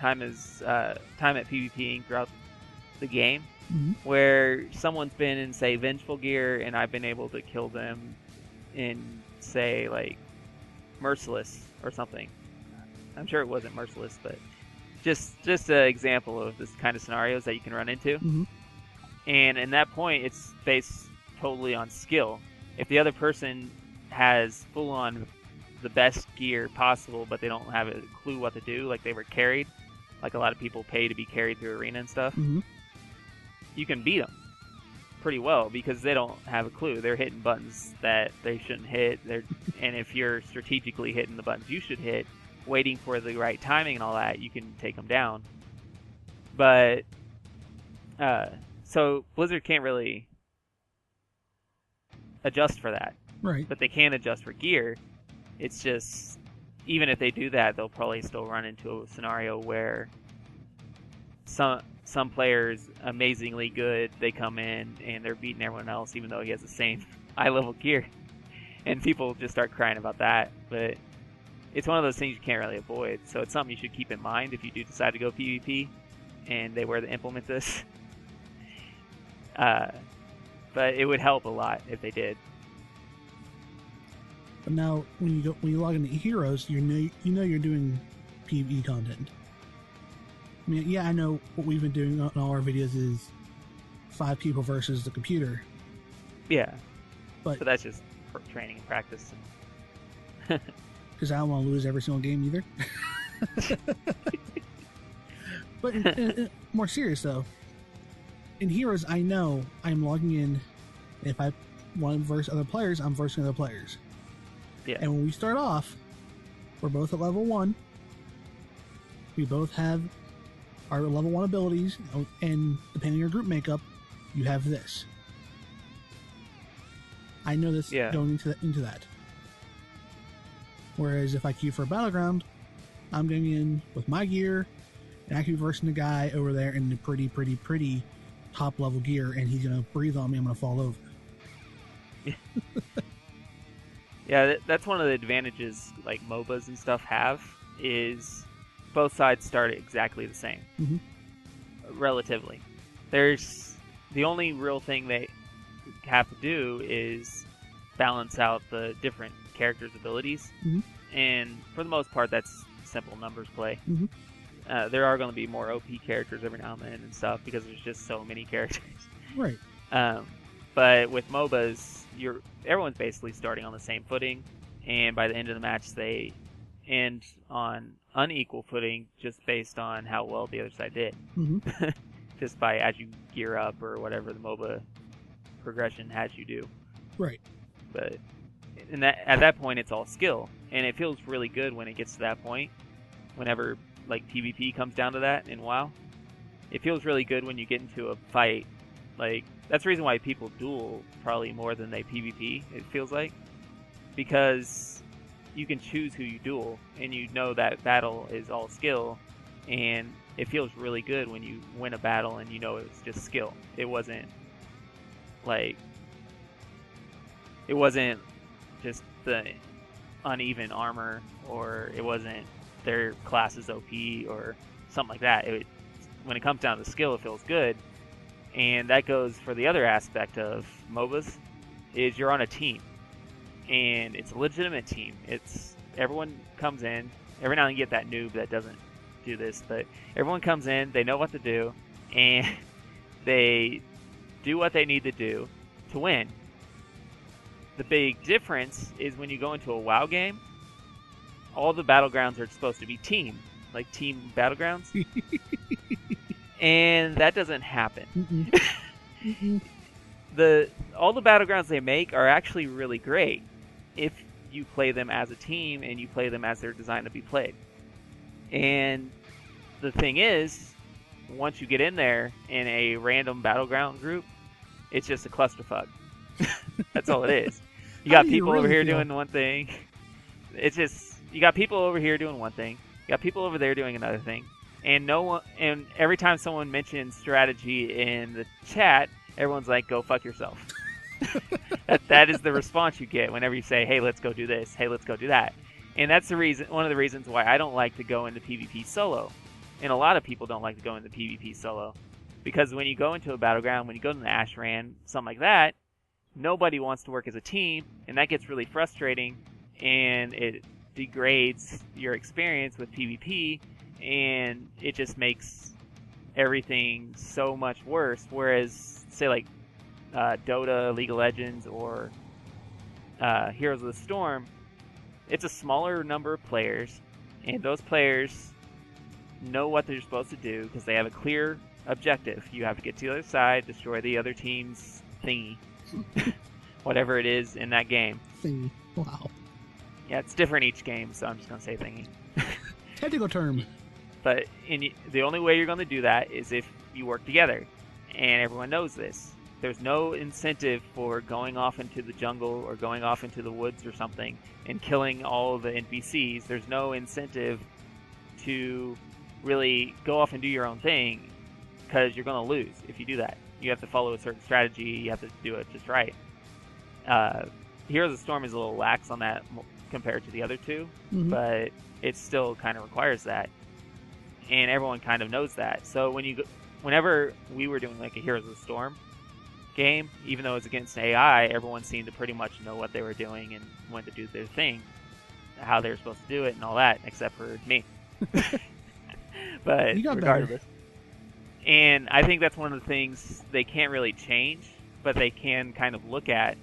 time at PvPing throughout the game where someone's been in, say, vengeful gear, and I've been able to kill them in, say, like merciless or something. I'm sure it wasn't merciless, but just an example of this kind of scenarios that you can run into. And in that point, it's based totally on skill. If the other person has full-on the best gear possible, but they don't have a clue what to do, like they were carried, like a lot of people pay to be carried through arena and stuff, you can beat them pretty well because they don't have a clue. They're hitting buttons that they shouldn't hit. And if you're strategically hitting the buttons you should hit, waiting for the right timing and all that, you can take them down. But so Blizzard can't really adjust for that. Right. But they can adjust for gear. It's just, even if they do that, they'll probably still run into a scenario where some players amazingly good, they come in and they're beating everyone else, even though he has the same high level gear, and people just start crying about that. But it's one of those things you can't really avoid, so it's something you should keep in mind if you do decide to go PvP and they were to implement this. But it would help a lot if they did. But now, when you log into Heroes, you know you're doing PvE content. I mean, yeah, I know what we've been doing on all our videos is 5 people versus the computer. Yeah, but that's just training and practice. Because I don't want to lose every single game either. But more serious though, in Heroes, I know I'm logging in. And if I want to verse other players, I'm versing other players. Yeah. And when we start off, we're both at level 1. We both have our level 1 abilities, and depending on your group makeup, you have this. I know this going into that. Whereas if I queue for a battleground, I'm going in with my gear, and I can be versing the guy over there in the pretty top level gear, and he's going to breathe on me, I'm going to fall over. Yeah, that's one of the advantages like MOBAs and stuff have, is both sides start exactly the same. Mm-hmm. Relatively. There's the only real thing they have to do is balance out the different characters' abilities. Mm-hmm. And for the most part, that's simple numbers play. Mm-hmm. There are going to be more OP characters every now and then and stuff, because there's just so many characters. Right. But with MOBAs, everyone's basically starting on the same footing, and by the end of the match, they end on unequal footing just based on how well the other side did. Mm-hmm. Just by as you gear up or whatever the MOBA progression has you do. Right. But at that point, it's all skill, and it feels really good when it gets to that point. Whenever like PvP comes down to that in WoW, it feels really good when you get into a fight. Like, that's the reason why people duel probably more than they PvP, it feels like. Because you can choose who you duel, and you know that battle is all skill, and it feels really good when you win a battle and you know it was just skill. It wasn't just the uneven armor, or it wasn't their class is OP or something like that. When it comes down to skill, it feels good. And that goes for the other aspect of MOBAs, is you're on a team. And it's a legitimate team. Everyone comes in. Every now and then you get that noob that doesn't do this, but everyone comes in, they know what to do, and they do what they need to do to win. The big difference is when you go into a WoW game, all the battlegrounds are supposed to be team battlegrounds. And that doesn't happen. Mm-mm. All the battlegrounds they make are actually really great if you play them as a team and you play them as they're designed to be played. And the thing is, once you get in there in a random battleground group, it's just a clusterfuck. That's all it is. You got people over here doing one thing. It's just, you got people over here doing one thing. You got people over there doing another thing. And every time someone mentions strategy in the chat, everyone's like, "Go fuck yourself." That is the response you get whenever you say, "Hey, let's go do this. Hey, let's go do that." And that's one of the reasons why I don't like to go into PvP solo. And a lot of people don't like to go into PvP solo, because when you go into a battleground, when you go to an Ashran, something like that, nobody wants to work as a team, and that gets really frustrating, and it degrades your experience with PvP. And it just makes everything so much worse. Whereas, say, like Dota, League of Legends, or Heroes of the Storm, it's a smaller number of players, and those players know what they're supposed to do because they have a clear objective. You have to get to the other side, destroy the other team's thingy, whatever it is in that game. Thingy. Wow. Yeah, it's different each game, so I'm just going to say thingy. Technical term. But the only way you're going to do that is if you work together, and everyone knows this. there's no incentive for going off into the jungle or going off into the woods or something and killing all the NPCs. There's no incentive to really go off and do your own thing, because you're going to lose if you do that. You have to follow a certain strategy. You have to do it just right. Heroes of the Storm is a little lax on that compared to the other two, but it still kind of requires that, and everyone kind of knows that. So whenever we were doing like a Heroes of the Storm game, even though it's against AI, everyone seemed to pretty much know what they were doing and when to do their thing, how they were supposed to do it, and all that, except for me. But regardless. And I think that's one of the things they can't really change, but they can kind of look at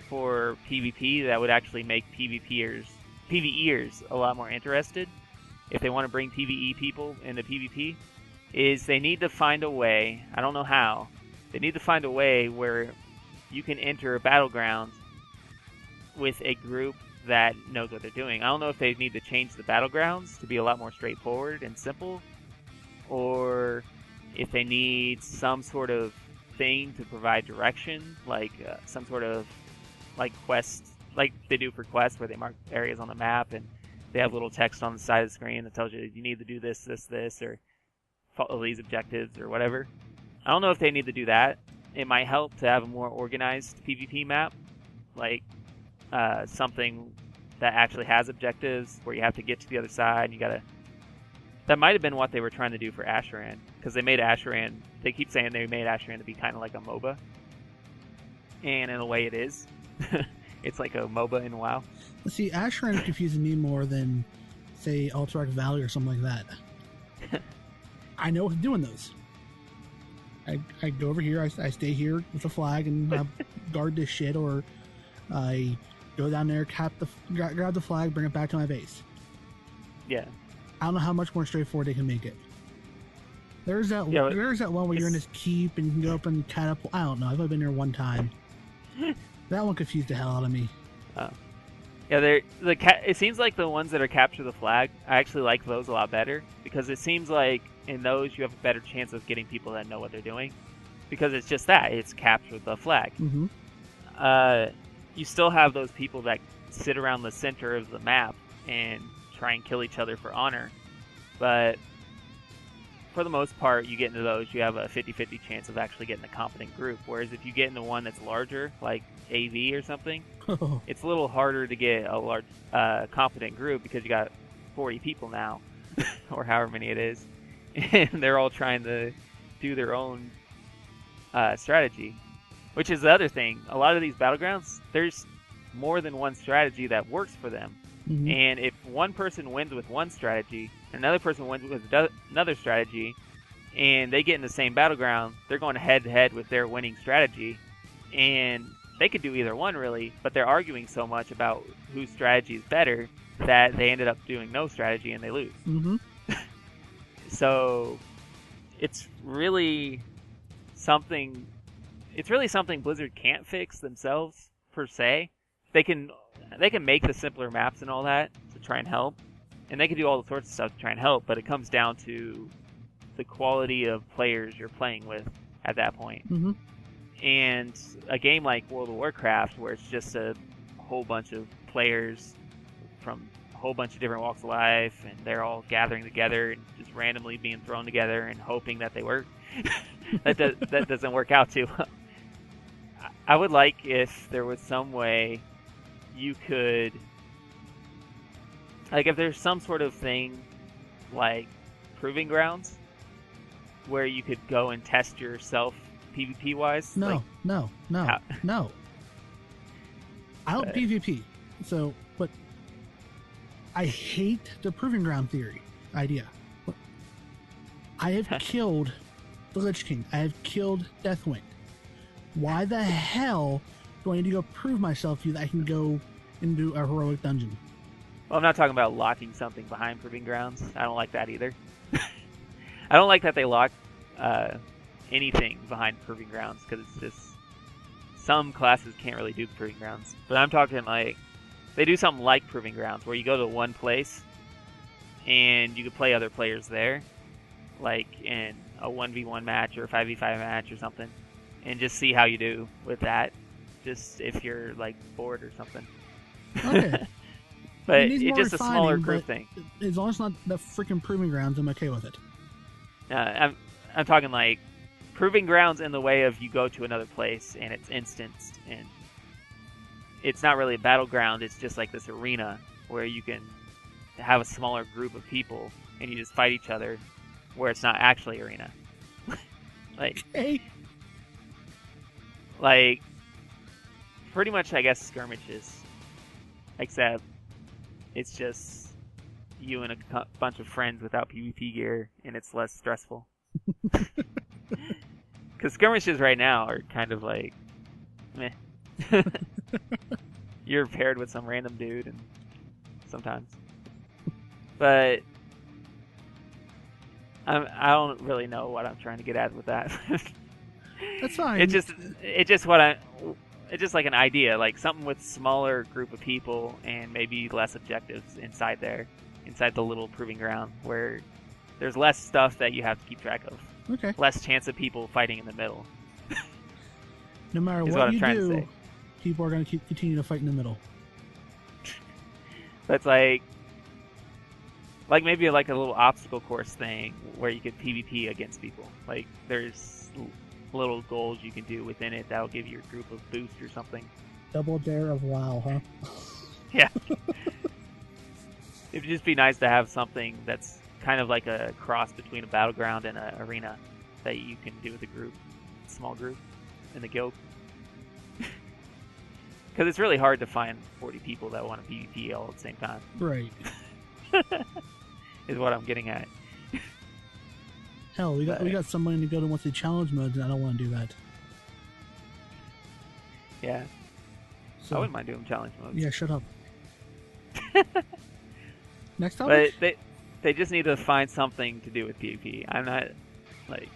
for PvP that would actually make PvEers a lot more interested. If they want to bring PvE people into PvP, is they need to find a way, I don't know how, they need to find a way where you can enter a battleground with a group that knows what they're doing. I don't know if they need to change the battlegrounds to be a lot more straightforward and simple, or if they need some sort of thing to provide direction, like some sort of like quest, like they do for quests, where they mark areas on the map and they have little text on the side of the screen that tells you you need to do this, this, this, or follow these objectives or whatever. I don't know if they need to do that. It might help to have a more organized PvP map, like something that actually has objectives where you have to get to the other side. And you gotta. That might have been what they were trying to do for Asheran, because they made Asheran. They keep saying they made Asheran to be kind of like a MOBA, and in a way, it is. It's like a MOBA in WoW. See, Asheran confuses me more than, say, Alterac Valley or something like that. I know what to do in those. I go over here, I stay here with the flag and guard this shit, or I go down there, grab the flag, bring it back to my base. Yeah. I don't know how much more straightforward they can make it. There's that one where you're in this keep and you can go up and catapult. I don't know. I've only been there one time. That one confused the hell out of me. Yeah, it seems like the ones that are capture the flag, I actually like those a lot better, because it seems like in those you have a better chance of getting people that know what they're doing, because it's just that, it's capture the flag. You still have those people that sit around the center of the map and try and kill each other for honor, but for the most part, you get into those, you have a 50-50 chance of actually getting a competent group, whereas if you get into one that's larger, like AV or something, it's a little harder to get a large competent group, because you got 40 people now, or however many it is, and they're all trying to do their own strategy, which is the other thing. A lot of these battlegrounds, there's more than one strategy that works for them. And if one person wins with one strategy, another person wins with another strategy, and they get in the same battleground, they're going head-to-head with their winning strategy, and they could do either one, really, but they're arguing so much about whose strategy is better that they ended up doing no strategy and they lose. So it's really something Blizzard can't fix themselves, per se. They can make the simpler maps and all that to try and help, and they can do all the sorts of stuff to try and help, but it comes down to the quality of players you're playing with at that point. And a game like World of Warcraft, where it's just a whole bunch of players from a whole bunch of different walks of life, and they're all gathering together and just randomly being thrown together and hoping that they work, that doesn't work out too well. I would like if there was some way you could, like, if there's some sort of thing like Proving Grounds where you could go and test yourself PvP wise. No. I don't PvP, so, but I hate the Proving Ground theory idea. I have killed the Lich King. I have killed Deathwing. Why the hell do I need to go prove myself to you that I can go into a heroic dungeon? Well, I'm not talking about locking something behind Proving Grounds. I don't like that either. I don't like that they lock anything behind Proving Grounds, because it's just, some classes can't really do Proving Grounds. But I'm talking like, they do something like Proving Grounds, where you go to one place and you can play other players there, like in a 1v1 match or a 5v5 match or something. and just see how you do with that. Just if you're like bored or something. Okay. But It needs it's more just a smaller refining, group but thing. as long as it's not the freaking proving grounds, I'm okay with it. I'm talking like proving grounds in the way of you go to another place and it's instanced, and it's not really a battleground. It's just like this arena where you can have a smaller group of people and you just fight each other, where it's not actually arena. Hey. Like pretty much, I guess, skirmishes, except it's just you and a bunch of friends without PvP gear, and it's less stressful. Because skirmishes right now are kind of like, meh. You're paired with some random dude, and sometimes, but I don't really know what I'm trying to get at with that. That's fine. It's just like an idea, like something with smaller group of people and maybe less objectives inside the little proving ground, where there's less stuff that you have to keep track of. Okay. Less chance of people fighting in the middle. No matter is what I'm you trying to do, say. people are going to continue to fight in the middle. But it's like maybe like a little obstacle course thing where you could PvP against people. Like there's little goals you can do within it that'll give your group a boost or something. Double dare of WoW, huh? Yeah. It'd just be nice to have something that's kind of like a cross between a battleground and an arena that you can do with a group, small group, in the guild. Because it's really hard to find 40 people that want to PvP all at the same time. Right. Is what I'm getting at. Hell, we got somebody to go to wants to challenge modes, and I don't want to do that. Yeah. So, I wouldn't mind doing challenge modes. Yeah, shut up. Next topic? But they just need to find something to do with PvP. I'm not like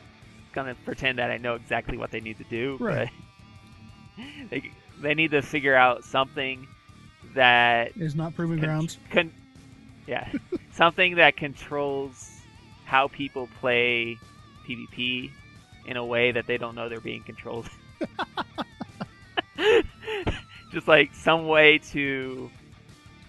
gonna pretend that I know exactly what they need to do, right. But they need to figure out something that is not proving grounds. Yeah, something that controls how people play PvP in a way that they don't know they're being controlled. Just like some way to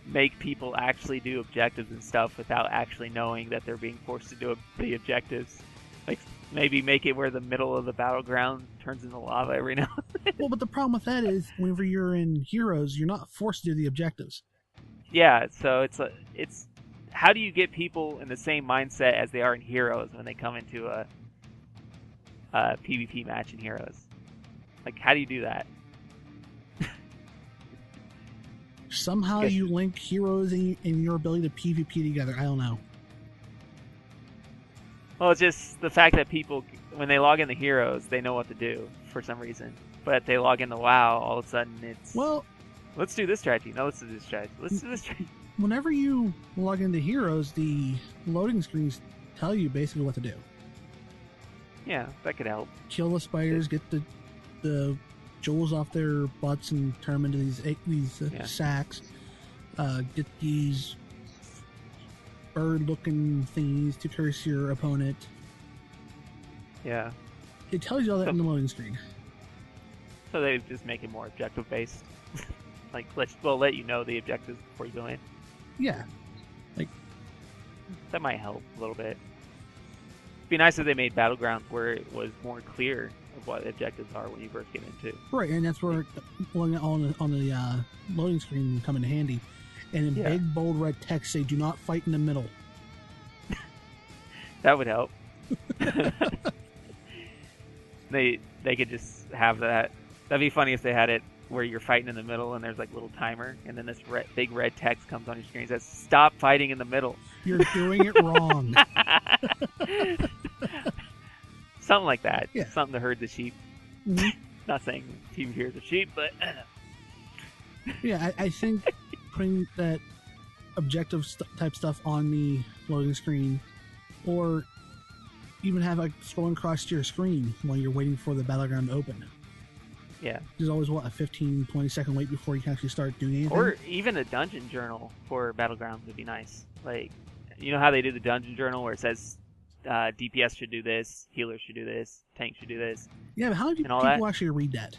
make people actually do objectives and stuff without actually knowing that they're being forced to do the objectives. Like maybe make it where the middle of the battleground turns into lava every now and then. Well, but the problem with that is whenever you're in Heroes, you're not forced to do the objectives. Yeah, so it's how do you get people in the same mindset as they are in Heroes when they come into a PvP match in Heroes? Like, how do you do that? Somehow you link Heroes and your ability to PvP together. I don't know. Well, it's just the fact that people, when they log into Heroes, they know what to do for some reason. But they log into WoW, all of a sudden it's... Well... let's do this strategy. No, let's do this strategy. Let's do this strategy. Whenever you log into Heroes, the loading screens tell you basically what to do. Yeah, that could help. Kill the spiders, get the jewels off their butts and turn them into these sacks. Get these bird-looking things to curse your opponent. Yeah. It tells you all that in the loading screen. So they just make it more objective-based. Like, we'll let you know the objectives before you go in. Yeah. Like, that might help a little bit. It'd be nice if they made Battlegrounds where it was more clear of what the objectives are when you first get into. Right, and that's where on the loading screen come in handy. And in big, bold red text say, "Do not fight in the middle." That would help. They could just have that. That'd be funny if they had it where you're fighting in the middle and there's like a little timer, and then this big red text comes on your screen that says, "Stop fighting in the middle. You're doing it wrong." Something like that. Yeah. Something to herd the sheep. Mm-hmm. Not saying people here the sheep, but yeah, I think putting that objective type stuff on the loading screen, or even have like scrolling across your screen while you're waiting for the battleground to open. Yeah. There's always, a 15, 20-second wait before you can actually start doing anything? Or even a dungeon journal for Battlegrounds would be nice. Like, you know how they do the dungeon journal where it says DPS should do this, healers should do this, tank should do this. Yeah, but how many and all people that. actually read that?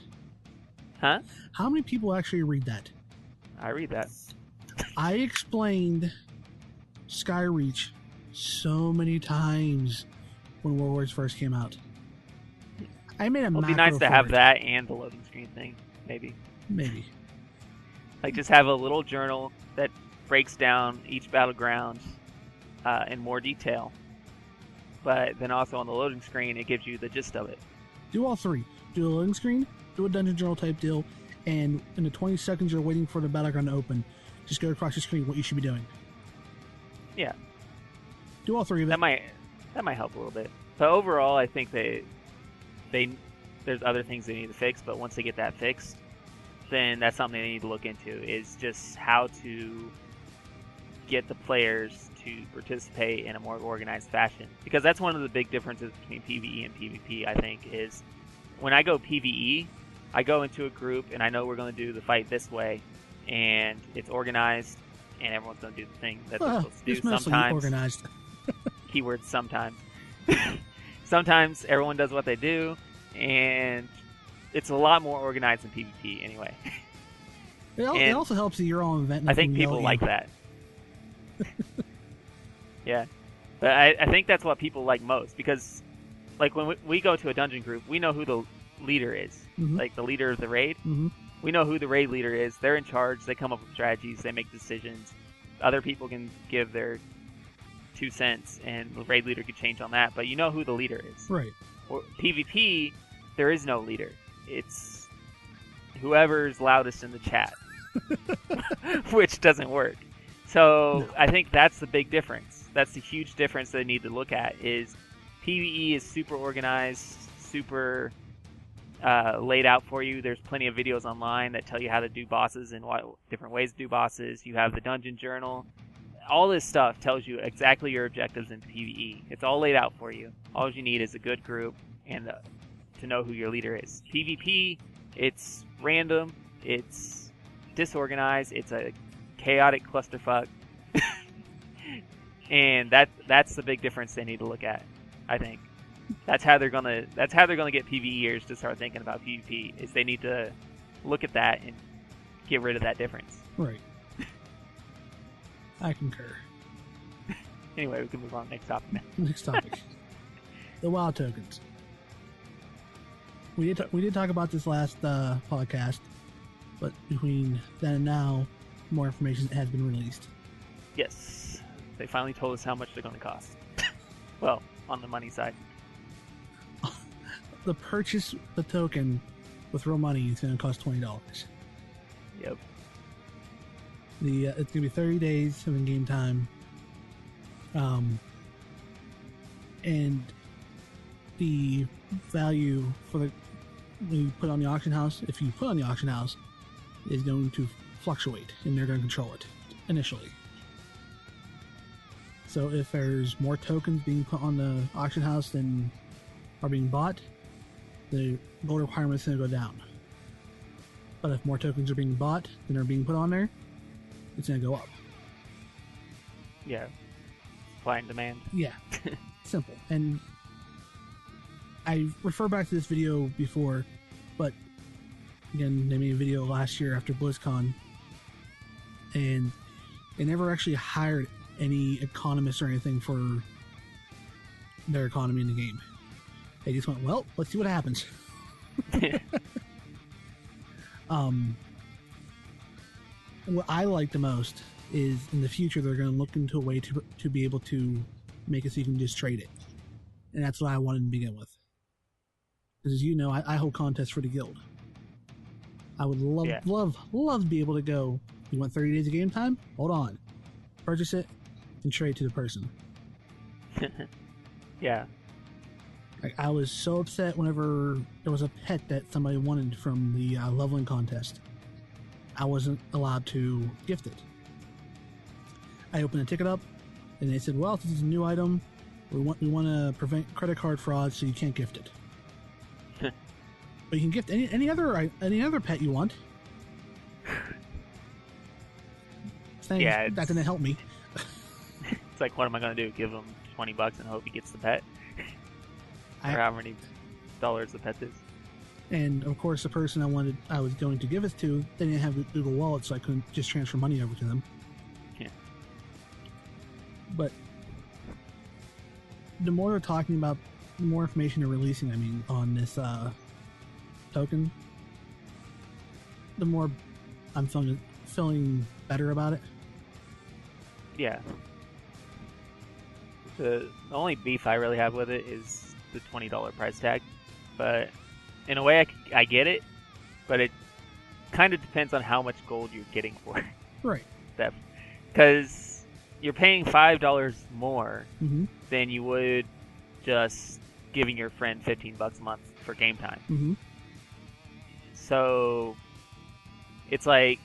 Huh? How many people actually read that? I read that. I explained Skyreach so many times when Warlords first came out. I made a It'd macro be nice for to have it. that and the loading screen thing, maybe. Maybe. Like, just have a little journal that breaks down each battleground in more detail. But then also on the loading screen, it gives you the gist of it. Do all three. Do a loading screen, do a dungeon journal type deal, and in the 20 seconds you're waiting for the battleground to open, just go across the screen what you should be doing. Yeah. Do all three of it. That might help a little bit. But overall, I think they there's other things they need to fix, but once they get that fixed, then that's something they need to look into, is just how to get the players to participate in a more organized fashion. Because that's one of the big differences between PvE and PvP, I think, is when I go PvE, I go into a group and I know we're going to do the fight this way, and it's organized, and everyone's going to do the thing that they're supposed to do. It's mostly Sometimes, organized. keywords sometimes. Sometimes everyone does what they do, and it's a lot more organized than PvP anyway. It also helps that you're all event. I think people like that. Yeah. But I think that's what people like most, because like when we go to a dungeon group, we know who the leader is. Mm-hmm. Like the leader of the raid. Mm-hmm. We know who the raid leader is. They're in charge. They come up with strategies. They make decisions. Other people can give their 2 cents, and the raid leader could change on that. But you know who the leader is. Right. Or PvP, there is no leader. It's whoever's loudest in the chat, which doesn't work. So No. I think that's the big difference. That's the huge difference they need to look at. Is PvE is super organized, super laid out for you. There's plenty of videos online that tell you how to do bosses and what different ways to do bosses. You have the dungeon journal. All this stuff tells you exactly your objectives in PvE. It's all laid out for you. All you need is a good group and to know who your leader is. PvP, it's random, it's disorganized, it's a chaotic clusterfuck, and that's the big difference they need to look at. I think that's how they're gonna get PvEers to start thinking about PvP. Is they need to look at that and get rid of that difference. Right. I concur. Anyway, we can move on. Next topic now. Next topic. The WoW tokens. We did talk about this last podcast, but between then and now, more information has been released. Yes, they finally told us how much they're going to cost. Well, on the money side. The purchase the token with real money is going to cost $20. Yep. It's going to be 30 days of in-game time. And the value for when you put on the auction house, if you put on the auction house, is going to fluctuate, and they're going to control it initially. So if there's more tokens being put on the auction house than are being bought, the gold requirement is going to go down. But if more tokens are being bought than are being put on there, it's going to go up. Yeah. Supply and demand. Yeah. Simple. And I refer back to this video before, but again, they made a video last year after BlizzCon, and they never actually hired any economists or anything for their economy in the game. They just went, well, let's see what happens. What I like the most is in the future they're going to look into a way to be able to make it so you can just trade it. And that's what I wanted to begin with. Because as you know, I hold contests for the guild. I would love to be able to go, you want 30 days of game time? Hold on. Purchase it and trade to the person. Yeah. I was so upset whenever there was a pet that somebody wanted from the leveling contest. I wasn't allowed to gift it. I opened a ticket up, and they said, well, this is a new item. We want to prevent credit card fraud, so you can't gift it. But you can gift any other pet you want. Thanks. Yeah, That didn't help me. It's like, what am I going to do? Give them $20 and hope he gets the pet. I- Or how many dollars the pet is. And of course, the person I was going to give it to, they didn't have the Google Wallet, so I couldn't just transfer money over to them. Yeah. But the more they're talking about, the more information they're releasing, on this token, the more I'm feeling better about it. Yeah. The only beef I really have with it is the $20 price tag. But in a way, I get it, but it kind of depends on how much gold you're getting for it. Right. Because you're paying $5 more Mm-hmm. than you would just giving your friend $15 a month for game time. Mm-hmm. So it's like,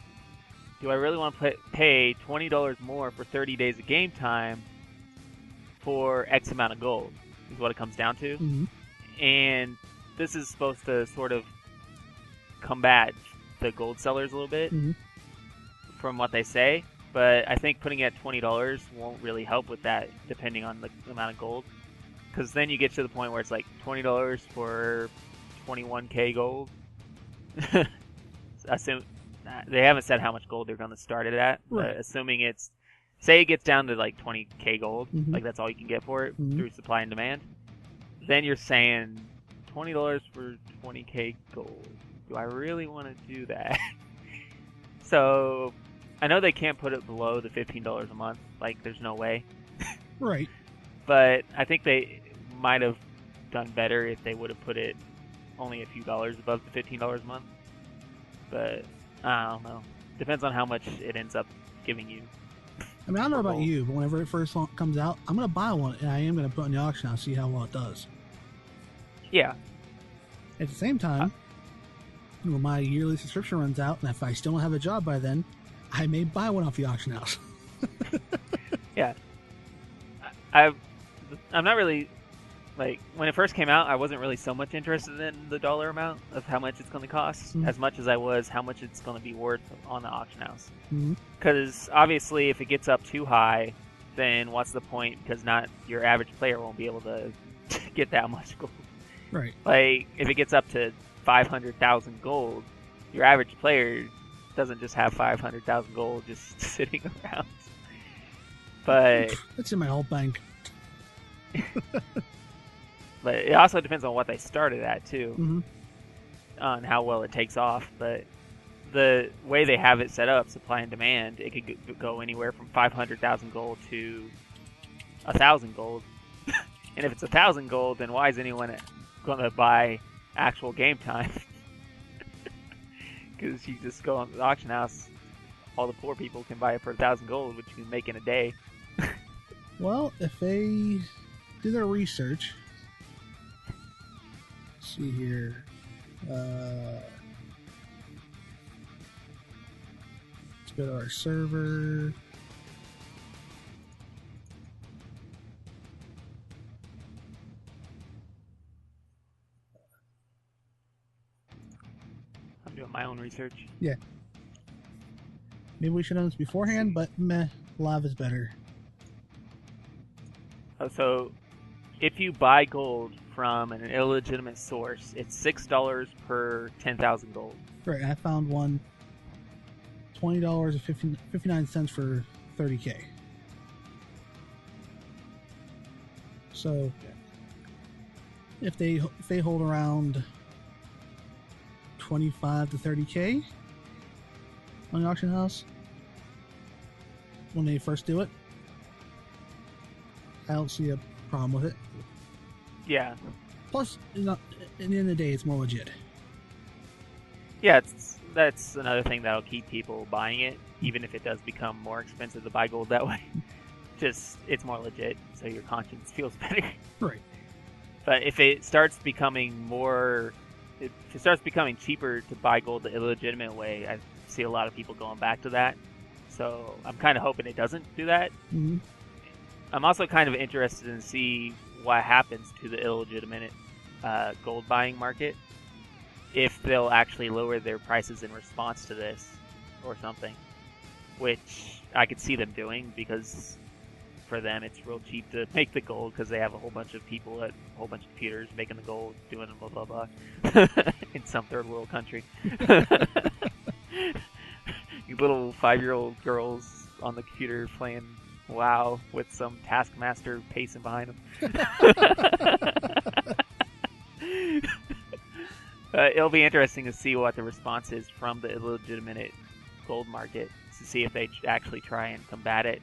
do I really want to pay $20 more for 30 days of game time for X amount of gold? Is what it comes down to. Mm-hmm. And this is supposed to sort of combat the gold sellers a little bit, Mm-hmm. from what they say. But I think putting it at $20 won't really help with that, depending on the amount of gold. Because then you get to the point where it's like $20 for 21k gold. Assume they haven't said how much gold they're going to start it at, Right. but assuming say it gets down to like 20k gold, Mm-hmm. like that's all you can get for it Mhm. through supply and demand, then you're saying $20 for 20k gold. Do I really want to do that? So I know they can't put it below the $15 a month. Like, there's no way. Right. But I think they might have done better if they would have put it only a few dollars above the $15 a month. But I don't know. Depends on how much it ends up giving you. I don't know about you, but whenever it first comes out, I'm going to buy one, and I am going to put it in the auction house, see how well it does. Yeah. At the same time, when my yearly subscription runs out, and if I still don't have a job by then, I may buy one off the auction house. Yeah. I'm not really, like, when it first came out, I wasn't really so much interested in the dollar amount of how much it's going to cost, Mhm. as much as I was how much it's going to be worth on the auction house. Mm-hmm. Because obviously, if it gets up too high, then what's the point? Because not your average player won't be able to get that much gold. Right. Like, if it gets up to 500,000 gold, your average player doesn't just have 500,000 gold just sitting around. But It's in my old bank. but it also depends on what they started at too, Mm-hmm. on how well it takes off. But the way they have it set up, supply and demand, it could go anywhere from 500,000 gold to 1,000 gold. And if it's 1,000 gold, then why is anyone going to buy actual game time? Because you just go on the auction house, all the poor people can buy it for 1,000 gold, which you can make in a day. Well, if they do their research, let's see here. Let's go to our server. I'm doing my own research. Yeah. Maybe we should have done this beforehand, but meh, live is better. Oh, so if you buy gold from an illegitimate source, it's $6 per 10,000 gold. Right, I found one $20 and 59 cents for 30k. So if they hold around 25 to 30k on the auction house when they first do it, I don't see a problem with it. Yeah. Plus, at the end of the day, it's more legit. Yeah, that's another thing that'll keep people buying it, even if it does become more expensive to buy gold that way. Just, it's more legit, so your conscience feels better. Right. But if it starts becoming cheaper to buy gold the illegitimate way, I see a lot of people going back to that. So I'm kind of hoping it doesn't do that. Mm-hmm. I'm also kind of interested in see what happens to the illegitimate gold buying market, if they'll actually lower their prices in response to this or something, which I could see them doing, because for them, it's real cheap to make the gold because they have a whole bunch of people at a whole bunch of computers making the gold, doing blah blah blah in some third world country. You little 5-year-old girls on the computer playing WoW with some taskmaster pacing behind them. It'll be interesting to see what the response is from the illegitimate gold market, to see if they actually try and combat it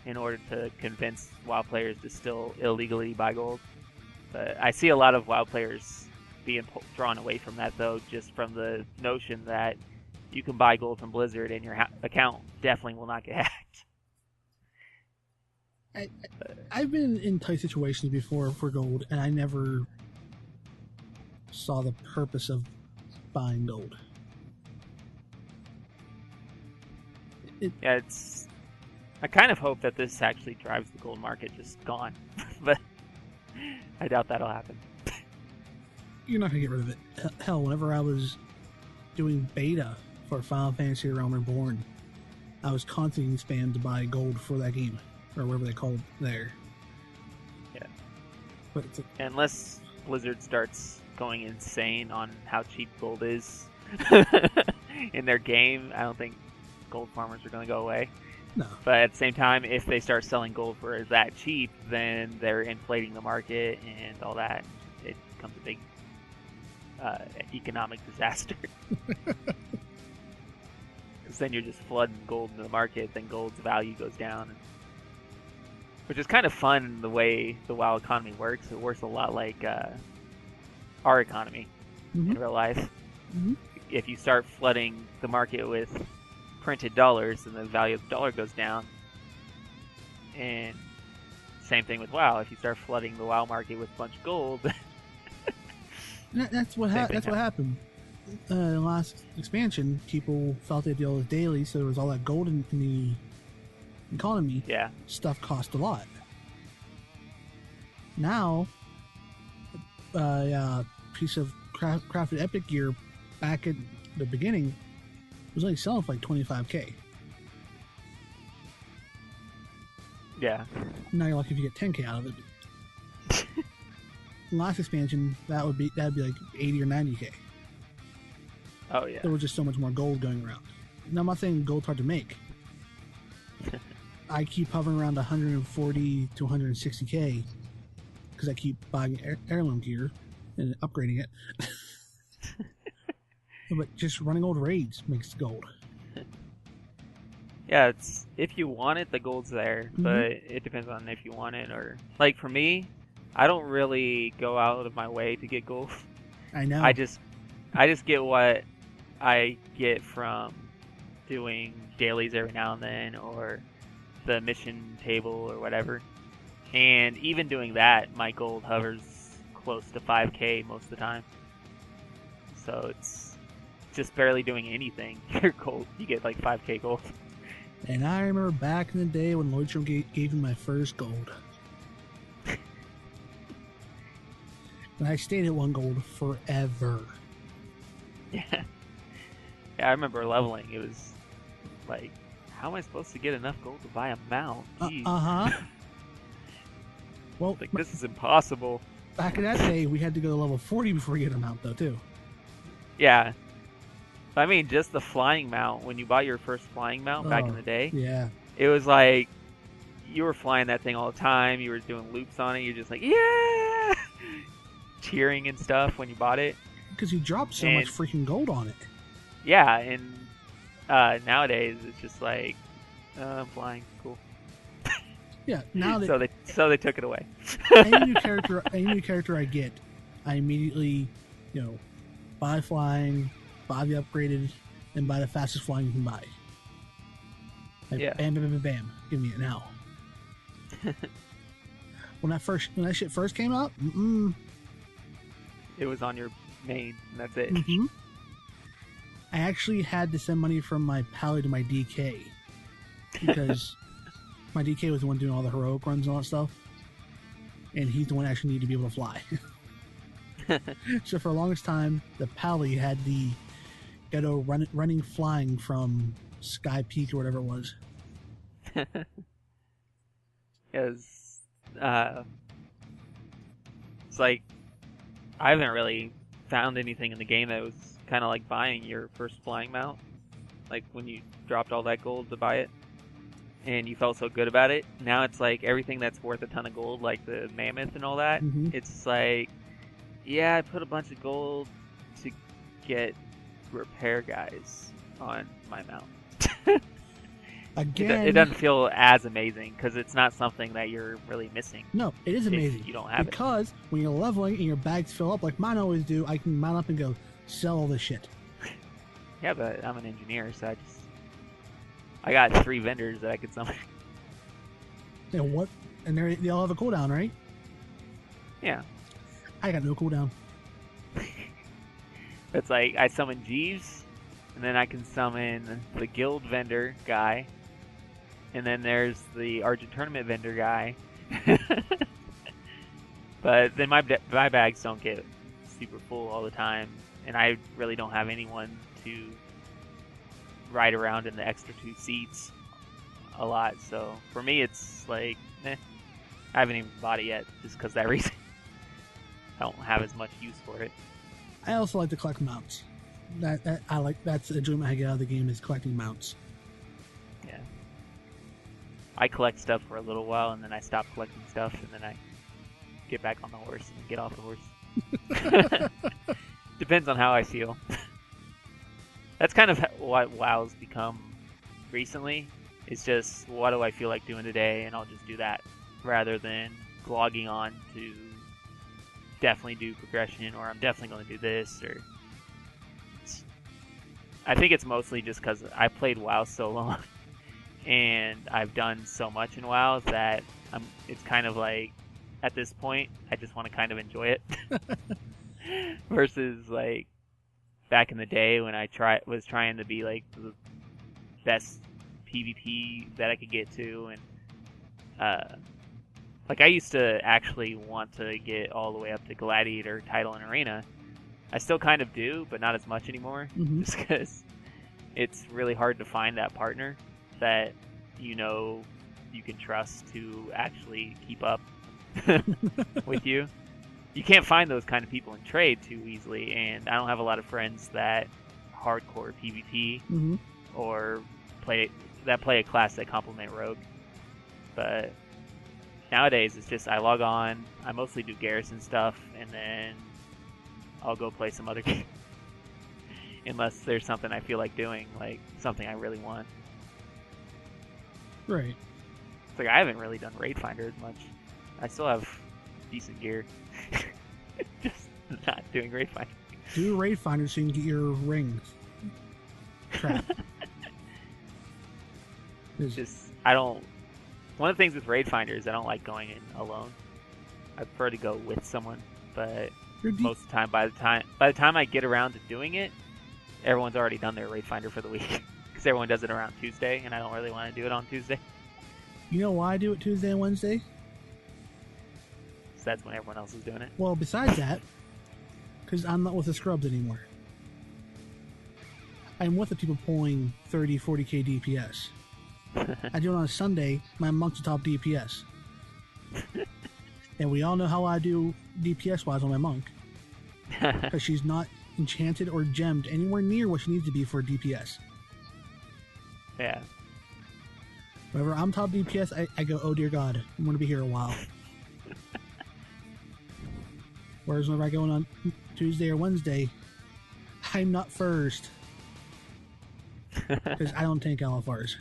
in order to convince WoW players to still illegally buy gold. But I see a lot of WoW players being drawn away from that, though, just from the notion that you can buy gold from Blizzard and your account definitely will not get hacked. I've been in tight situations before for gold, and I never saw the purpose of buying gold. I kind of hope that this actually drives the gold market just gone, but I doubt that'll happen. You're not gonna get rid of it. Hell, whenever I was doing beta for Final Fantasy Realm Reborn, I was constantly spammed to buy gold for that game, or whatever they call it there. Yeah. But unless Blizzard starts going insane on how cheap gold is in their game, I don't think gold farmers are going to go away. No. But at the same time, if they start selling gold for that cheap, then they're inflating the market and all that. It becomes a big economic disaster. Because then you're just flooding gold into the market, then gold's value goes down. Which is kind of fun the way the WoW economy works. It works a lot like our economy in real life. Mm-hmm. If you start flooding the market with printed dollars, then the value of the dollar goes down. And same thing with WoW. If you start flooding the WoW market with a bunch of gold, that's what happened. In the last expansion, people felt the deal was daily, so there was all that gold in the economy. Yeah. Stuff cost a lot. Now, a piece of crafted epic gear back at the beginning was only selling for like $25,000. Yeah. Now you're lucky if you get $10,000 out of it. Last expansion, that'd be like $80,000 or $90,000. Oh yeah. There was just so much more gold going around. Now I'm not saying gold's hard to make. I keep hovering around 140 to 160K because I keep buying heirloom gear and upgrading it. But just running old raids makes gold. Yeah, it's if you want it, the gold's there, but it depends on if you want it or like for me, I don't really go out of my way to get gold. I know. I just get what I get from doing dailies every now and then or the mission table or whatever. And even doing that, my gold hovers close to 5K most of the time. So it's just barely doing anything. Your gold, you get like 5K gold. And I remember back in the day when Lloydstrom gave me my first gold. And I stayed at 1 gold forever. Yeah. Yeah, I remember leveling. It was like, how am I supposed to get enough gold to buy a mount? Jeez. Well, like, this is impossible. Back in that day, we had to go to level 40 before we get a mount, though, too. Yeah. I mean, just the flying mount, when you bought your first flying mount back in the day, yeah, it was like, you were flying that thing all the time, you were doing loops on it, you're just like, yeah! Cheering and stuff when you bought it. Because you dropped so much freaking gold on it. Yeah, and nowadays, it's just like, I'm flying, cool. Yeah, now so they took it away. any new character I get, I immediately, buy flying, buy the upgraded, and buy the fastest flying you can buy. Like, yeah. Bam, bam, bam, bam. Give me it now. when that shit first came out, it was on your main, and that's it. Mm-hmm. I actually had to send money from my pally to my DK because my DK was the one doing all the heroic runs and all that stuff, and he's the one that actually needed to be able to fly. So for the longest time, the pally had the ghetto running flying from Sky Peak or whatever it was. Because it's like I haven't really found anything in the game that was kind of like buying your first flying mount. Like when you dropped all that gold to buy it, and you felt so good about it. Now it's like everything that's worth a ton of gold, like the mammoth and all that. Mhm. It's like, yeah, I put a bunch of gold to get repair guys on my mount. Again, It doesn't feel as amazing because it's not something that you're really missing. no, it is if amazing. you don't have it. Because when you're leveling and your bags fill up, like mine always do, I can mount up and go sell all this shit. Yeah, but I'm an engineer, so I got 3 vendors that I could summon. And what? And they all have a cooldown, right? Yeah. I got no cooldown. It's like I summon Jeeves, and then I can summon the guild vendor guy, and then there's the Argent tournament vendor guy. But then my bags don't get super full all the time, and I really don't have anyone to ride around in the extra 2 seats a lot. So for me, it's like, I haven't even bought it yet, just because that reason. I don't have as much use for it. I also like to collect mounts. That's the enjoyment I get out of the game is collecting mounts. Yeah. I collect stuff for a little while, and then I stop collecting stuff, and then I get back on the horse and get off the horse. Depends on how I feel. That's kind of what WoW's become recently. It's just, what do I feel like doing today, and I'll just do that, rather than logging on to definitely do progression, or I'm definitely going to do this, or... I think it's mostly just because I played WoW so long, and I've done so much in WoW that it's kind of like, at this point, I just want to kind of enjoy it. Versus, like, back in the day when I was trying to be, like, the best PvP that I could get to, and, like, I used to actually want to get all the way up to Gladiator, Title, and Arena. I still kind of do, but not as much anymore, just because it's really hard to find that partner that you can trust to actually keep up with you. You can't find those kind of people in trade too easily, and I don't have a lot of friends that hardcore PvP or play a class that complement Rogue. But nowadays it's just I log on, I mostly do garrison stuff, and then I'll go play some other game. Unless there's something I feel like doing, like something I really want. Right. It's like I haven't really done Raid Finder as much. I still have decent gear. Just not doing Raid Finder. Do Raid Finder so you can get your rings. Crap. It's just, I don't... One of the things with Raid Finder is I don't like going in alone. I prefer to go with someone, but most of the time, by the time I get around to doing it, everyone's already done their Raid Finder for the week. Because everyone does it around Tuesday, and I don't really want to do it on Tuesday. You know why I do it Tuesday and Wednesday? So that's when everyone else is doing it. Well, besides that, because I'm not with the scrubs anymore. I'm with the people pulling 30, 40k DPS. I do it on a Sunday, my monk's the top DPS. And we all know how I do DPS-wise on my monk. Because she's not enchanted or gemmed anywhere near what she needs to be for DPS. Yeah. Whenever I'm top DPS, I go, oh dear God, I'm going to be here a while. Whereas whenever I go in on Tuesday or Wednesday, I'm not first. Because I don't tank LFRs.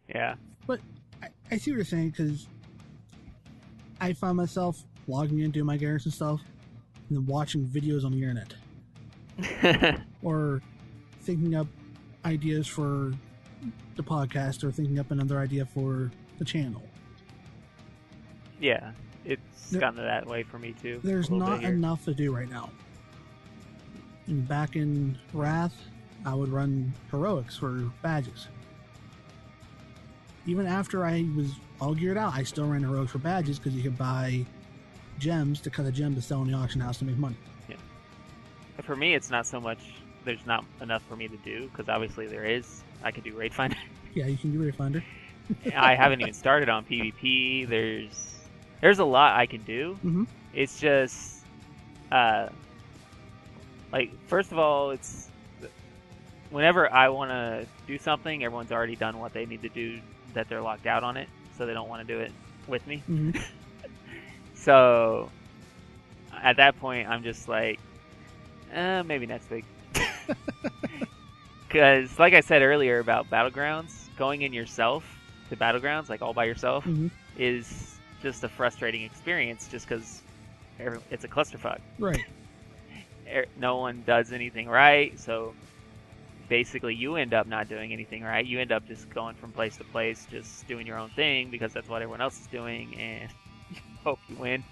Yeah. But I see what you're saying, because I find myself logging in, doing my garrison stuff, and then watching videos on the internet. Or thinking up ideas for the podcast, or thinking up another idea for the channel. Yeah, it's gotten that way for me too. There's not enough to do right now. And back in Wrath, I would run heroics for badges. Even after I was all geared out, I still ran heroics for badges because you could buy gems to cut a gem to sell in the auction house to make money. Yeah. For me, it's not so much there's not enough for me to do, because obviously there is. I could do Raid Finder. Yeah, you can do Raid Finder. I haven't even started on PvP. There's a lot I can do. Mm-hmm. It's just, like, first of all, it's whenever I want to do something, everyone's already done what they need to do, that they're locked out on it, so they don't want to do it with me. Mm-hmm. So at that point, I'm just like, maybe next week. Because, like I said earlier about Battlegrounds, going in yourself to Battlegrounds, like all by yourself, Mm-hmm. is just a frustrating experience just because it's a clusterfuck. Right. No one does anything right, so basically you end up not doing anything right. You end up just going from place to place, just doing your own thing because that's what everyone else is doing, and you hope you win.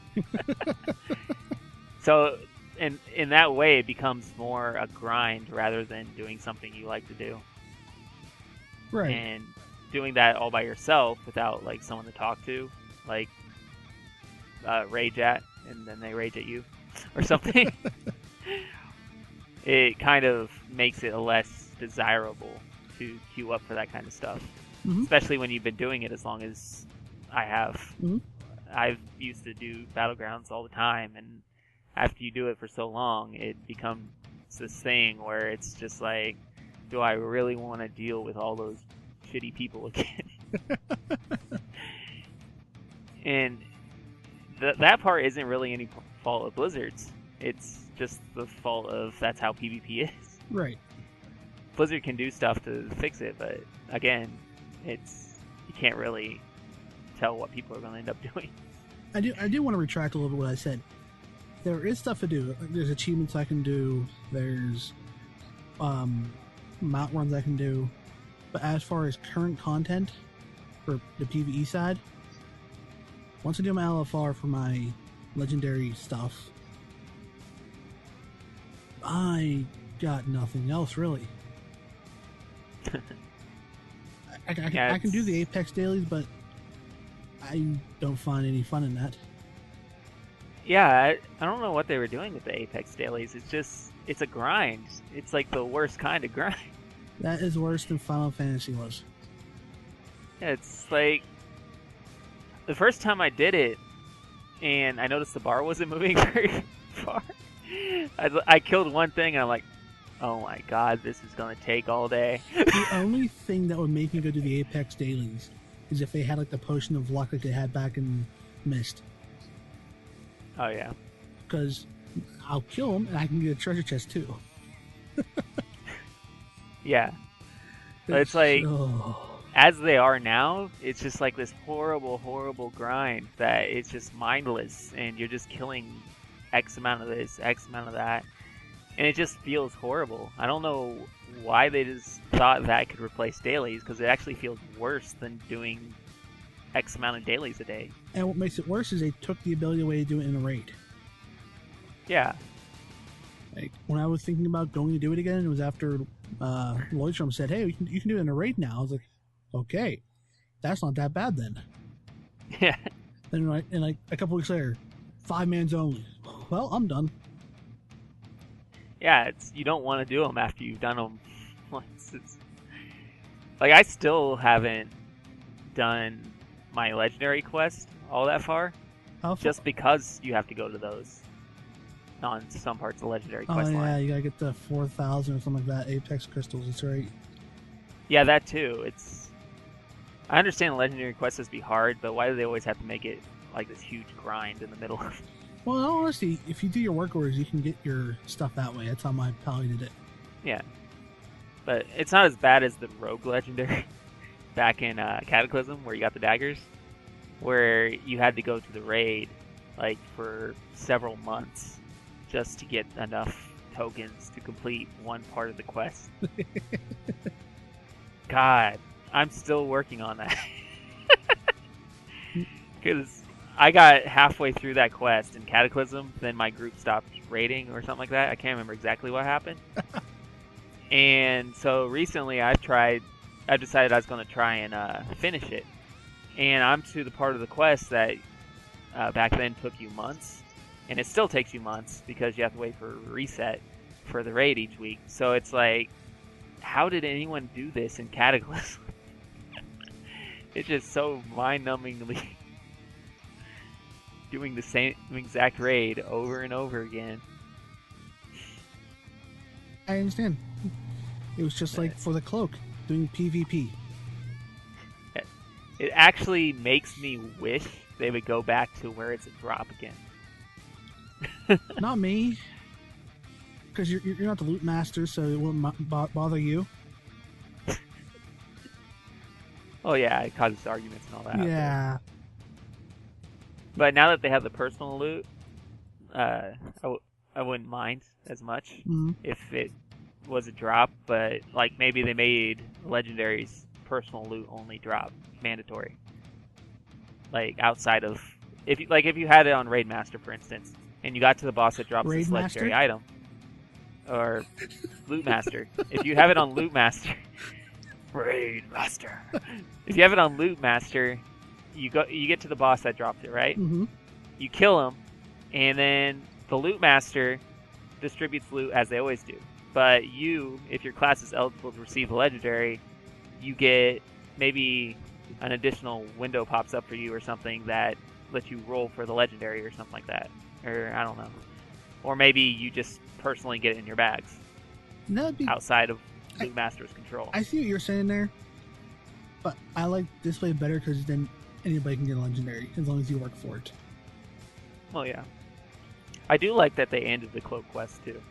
So in that way, it becomes more a grind rather than doing something you like to do. Right. And doing that all by yourself without like someone to talk to, like rage at, and then they rage at you or something. It kind of makes it less desirable to queue up for that kind of stuff. Mm-hmm. Especially when you've been doing it as long as I have. Mm-hmm. I've used to do Battlegrounds all the time, and after you do it for so long, it becomes this thing where it's just like, do I really want to deal with all those shitty people again? And that part isn't really any fault of Blizzard's. It's just the fault of that's how PvP is. Right. Blizzard can do stuff to fix it, but again, you can't really tell what people are going to end up doing. I do want to retract a little bit what I said. There is stuff to do. There's achievements I can do. There's mount runs I can do. But as far as current content for the PvE side, once I do my LFR for my legendary stuff, I got nothing else really. I can do the Apex dailies, but I don't find any fun in that. Yeah, I don't know what they were doing with the Apex dailies. It's a grind. It's like the worst kind of grind. That is worse than Final Fantasy was. Yeah, it's like the first time I did it, and I noticed the bar wasn't moving very far. I killed one thing, and I'm like, oh my god, this is going to take all day. The only thing that would make me go to the Apex dailies is if they had like the potion of luck like they had back in Myst. Oh yeah. Because I'll kill them and I can get a treasure chest too. Yeah. But it's like, oh. as they are now, it's just like this horrible, horrible grind that it's just mindless, and you're just killing X amount of this, X amount of that, and it just feels horrible. I don't know why they just thought that could replace dailies, because it actually feels worse than doing X amount of dailies a day. And what makes it worse is they took the ability away to do it in a raid. Yeah. Like, when I was thinking about going to do it again, it was after Lloydstrom said, hey, you can do it in a raid now. I was like, okay, that's not that bad then. Yeah. Then like a couple weeks later, 5 mans only. Well, I'm done. Yeah, you don't want to do them after you've done them once. Like, I still haven't done my legendary quest all that far, just because you have to go to those on some parts of the legendary quest line. Oh yeah, you gotta get the 4,000 or something like that Apex crystals. That's right. Yeah, that too. I understand the legendary quests must be hard, but why do they always have to make it like this huge grind in the middle? Well, in all honesty, if you do your work orders, you can get your stuff that way. That's how my pally did it. Yeah, but it's not as bad as the rogue legendary back in Cataclysm, where you got the daggers, where you had to go to the raid like for several months just to get enough tokens to complete one part of the quest. God, I'm still working on that. Because I got halfway through that quest in Cataclysm, then my group stopped raiding or something like that. I can't remember exactly what happened. And so recently I decided I was going to try and finish it. And I'm to the part of the quest that back then took you months. And it still takes you months because you have to wait for a reset. for the raid each week. So it's like, how did anyone do this in Cataclysm? It's just so mind-numbingly doing the same exact raid over and over again. I understand. It was just like for the cloak, doing PvP. It actually makes me wish they would go back to where it's a drop again. Not me. Because you're not the loot master, so it wouldn't bother you. Oh yeah, it causes arguments and all that. Yeah. But now that they have the personal loot, I wouldn't mind as much if it was a drop. But like maybe they made legendaries personal loot only drop mandatory. Like outside of if you had it on Raid Master, for instance, and you got to the boss that drops this legendary item, or Loot Master. If you have it on Loot Master, Raid Master. If you have it on Loot Master, you get to the boss that dropped it, right? Mm-hmm. You kill him, and then the Loot Master distributes loot as they always do. But if your class is eligible to receive the legendary, you get maybe an additional window pops up for you or something that lets you roll for the legendary or something like that. Or I don't know. Or maybe you just personally get it in your bags. Outside of Loot Master's control. I see what you're saying there, but I like this way better because then anybody can get a legendary as long as you work for it. Well, yeah. I do like that they ended the cloak quest too.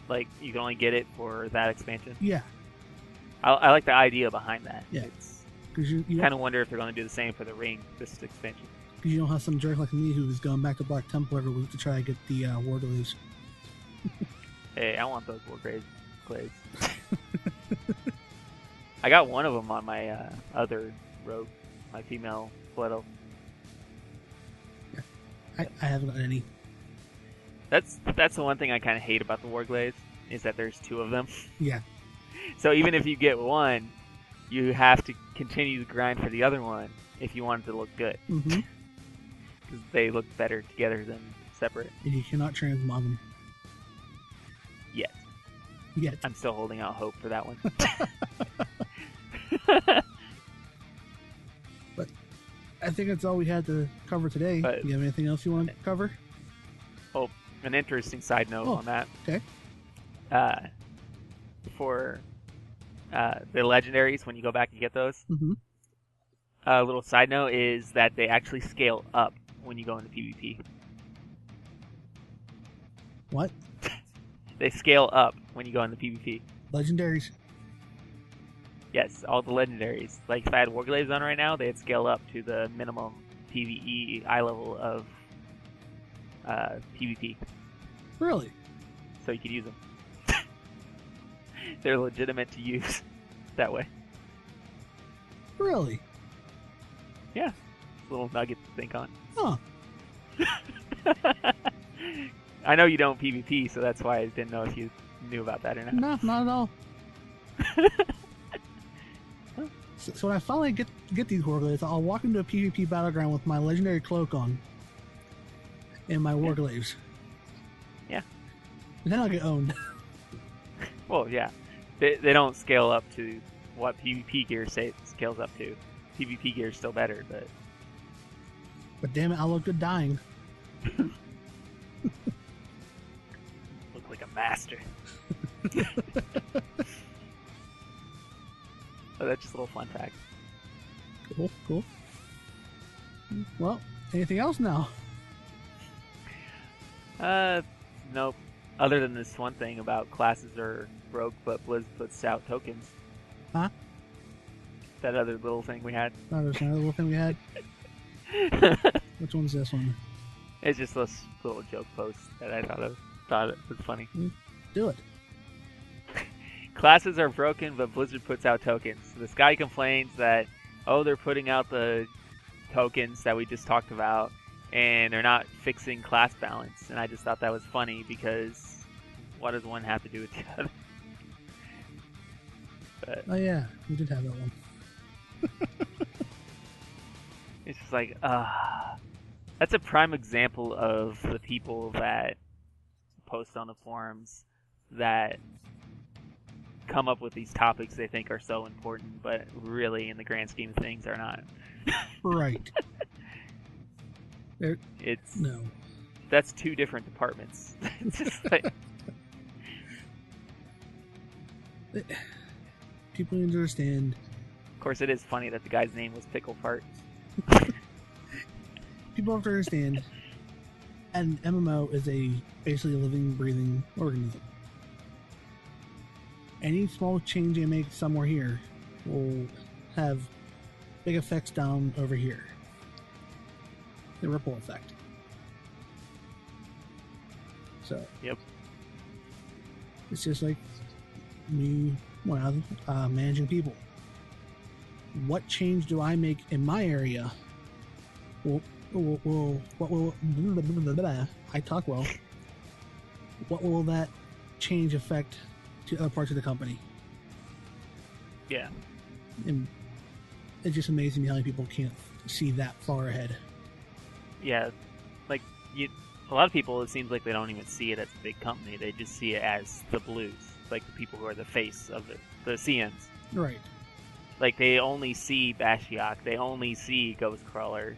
Like you can only get it for that expansion. Yeah. I like the idea behind that. Yeah. It's you kind of wonder if they're going to do the same for the ring this expansion. Because you don't have some jerk like me who's going back to Black Temple every week to try to get the Warglaves. Hey, I want those Warglaves. I got one of them on my other rogue, my female Blood Elf. Yeah. I haven't got any. That's the one thing I kind of hate about the Warglaves, is that there's two of them. Yeah. So even if you get one, you have to continue to grind for the other one if you want it to look good. Mm-hmm. Because they look better together than separate. And you cannot transmog them. Yet. I'm still holding out hope for that one. But I think that's all we had to cover today. Do you have anything else you want to cover? Oh, an interesting side note on that. Okay. For the legendaries, when you go back and get those, mm-hmm. A little side note is that they actually scale up when you go into PvP. What? They scale up when you go into PvP. Legendaries? Yes, all the legendaries. Like if I had Warglaves on right now, they'd scale up to the minimum PvE eye level of PvP. Really? So you could use them. They're legitimate to use that way. Really? Yeah. It's a little nugget to think on. Huh. I know you don't PvP, so that's why I didn't know if you knew about that or not. No, not at all. So when I finally get these Warglaves, I'll walk into a PvP battleground with my legendary cloak on and my Warglaves. Yeah. And then I'll get owned. Well, yeah. They don't scale up to what PvP gear scales up to. PvP gear is still better, but... But damn it, I look good dying. Look like a master. Oh, that's just a little fun fact. Cool. Well, anything else now? Nope. Other than this one thing about classes are broke, but Blizz puts out tokens. Huh? That other little thing we had. Oh, there's another little thing we had? Which one's this one? It's just this little joke post that I thought it was funny. Do it. Classes are broken, but Blizzard puts out tokens. So this guy complains that, they're putting out the tokens that we just talked about, and they're not fixing class balance. And I just thought that was funny because what does one have to do with the other? But oh yeah, we did have that one. it's just like, that's a prime example of the people that post on the forums that come up with these topics they think are so important, but really, in the grand scheme of things, are not. Right. It's No. That's two different departments. It's just like, people need to understand. of course, it is funny that the guy's name was Pickle Fart. People have to understand. An MMO is basically a living, breathing organism. Any small change they make somewhere here will have big effects down over here. The ripple effect. So, Yep. it's just like me managing people. What change do I make in my area? What will I talk well? What will that change affect to other parts of the company? Yeah. And it's just amazing how many people can't see that far ahead. Yeah. Like, a lot of people, it seems like they don't even see it as a big company. They just see it as the Blues, like the people who are the face of it, the CNs. Right. Like, they only see Bashiok, they only see Ghostcrawler,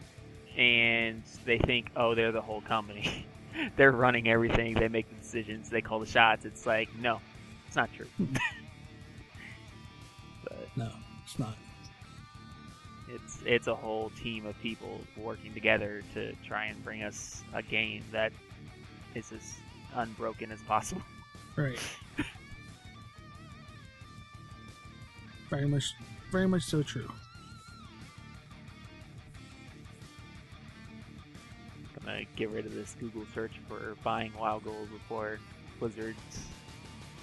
and they think, oh, they're the whole company. They're running everything, they make the decisions, they call the shots. It's like, no, it's not true. But No, it's not. it's a whole team of people working together to try and bring us a game that is as unbroken as possible. Right. Very much so true. I'm gonna get rid of this Google search for buying WoW Gold before Blizzard's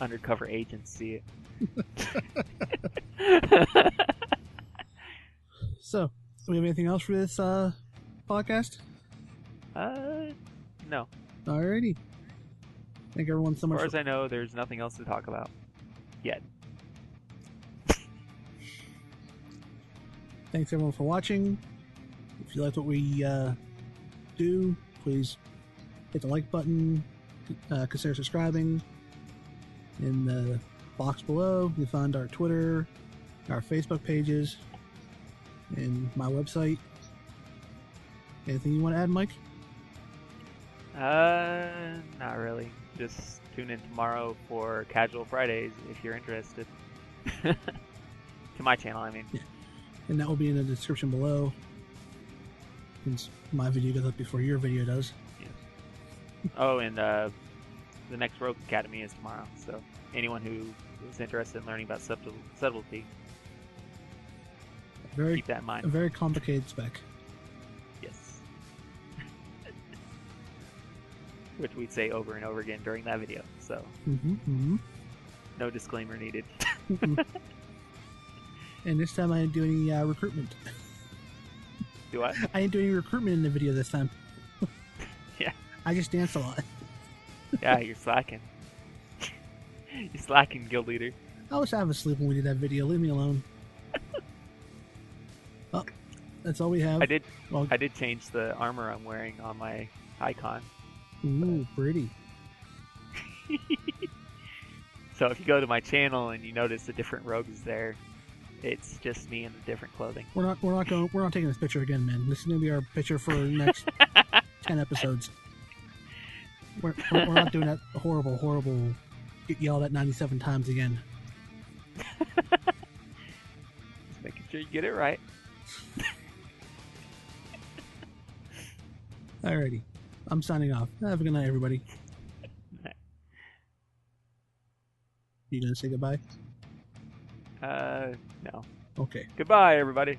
undercover agents see it. So, do we have anything else for this podcast? No. Alrighty. Thank everyone so As much. far as I know, there's nothing else to talk about yet. Thanks everyone for watching. If you liked what we do, please hit the like button, consider subscribing. In the box below, you'll find our Twitter, our Facebook pages, and my website. Anything you want to add, Mike? Not really. Just tune in tomorrow for Casual Fridays if you're interested. To my channel, I mean. Yeah. And that will be in the description below, since my video goes up before your video does. Yes. Oh, and the next Rogue Academy is tomorrow, so anyone who is interested in learning about subtlety, keep that in mind. A very complicated spec. Yes. Which we'd say over and over again during that video, so no disclaimer needed. And this time I didn't do any recruitment. Do what? I didn't do any recruitment in the video this time. Yeah. I just danced a lot. Yeah, you're slacking. You're slacking, guild leader. I was half asleep when we did that video. Leave me alone. Well, that's all we have. I did Well, change the armor I'm wearing on my icon. ooh, pretty. So if you go to my channel and you notice the different rogues there, it's just me in the different clothing. We're not taking this picture again, man. This is gonna be our picture for the next 10 episodes. We're not doing that horrible get yelled at 97 times again. Just making sure you get it right. Alrighty. I'm signing off. Have a good night, everybody. You gonna say goodbye? No. Okay. Goodbye, everybody.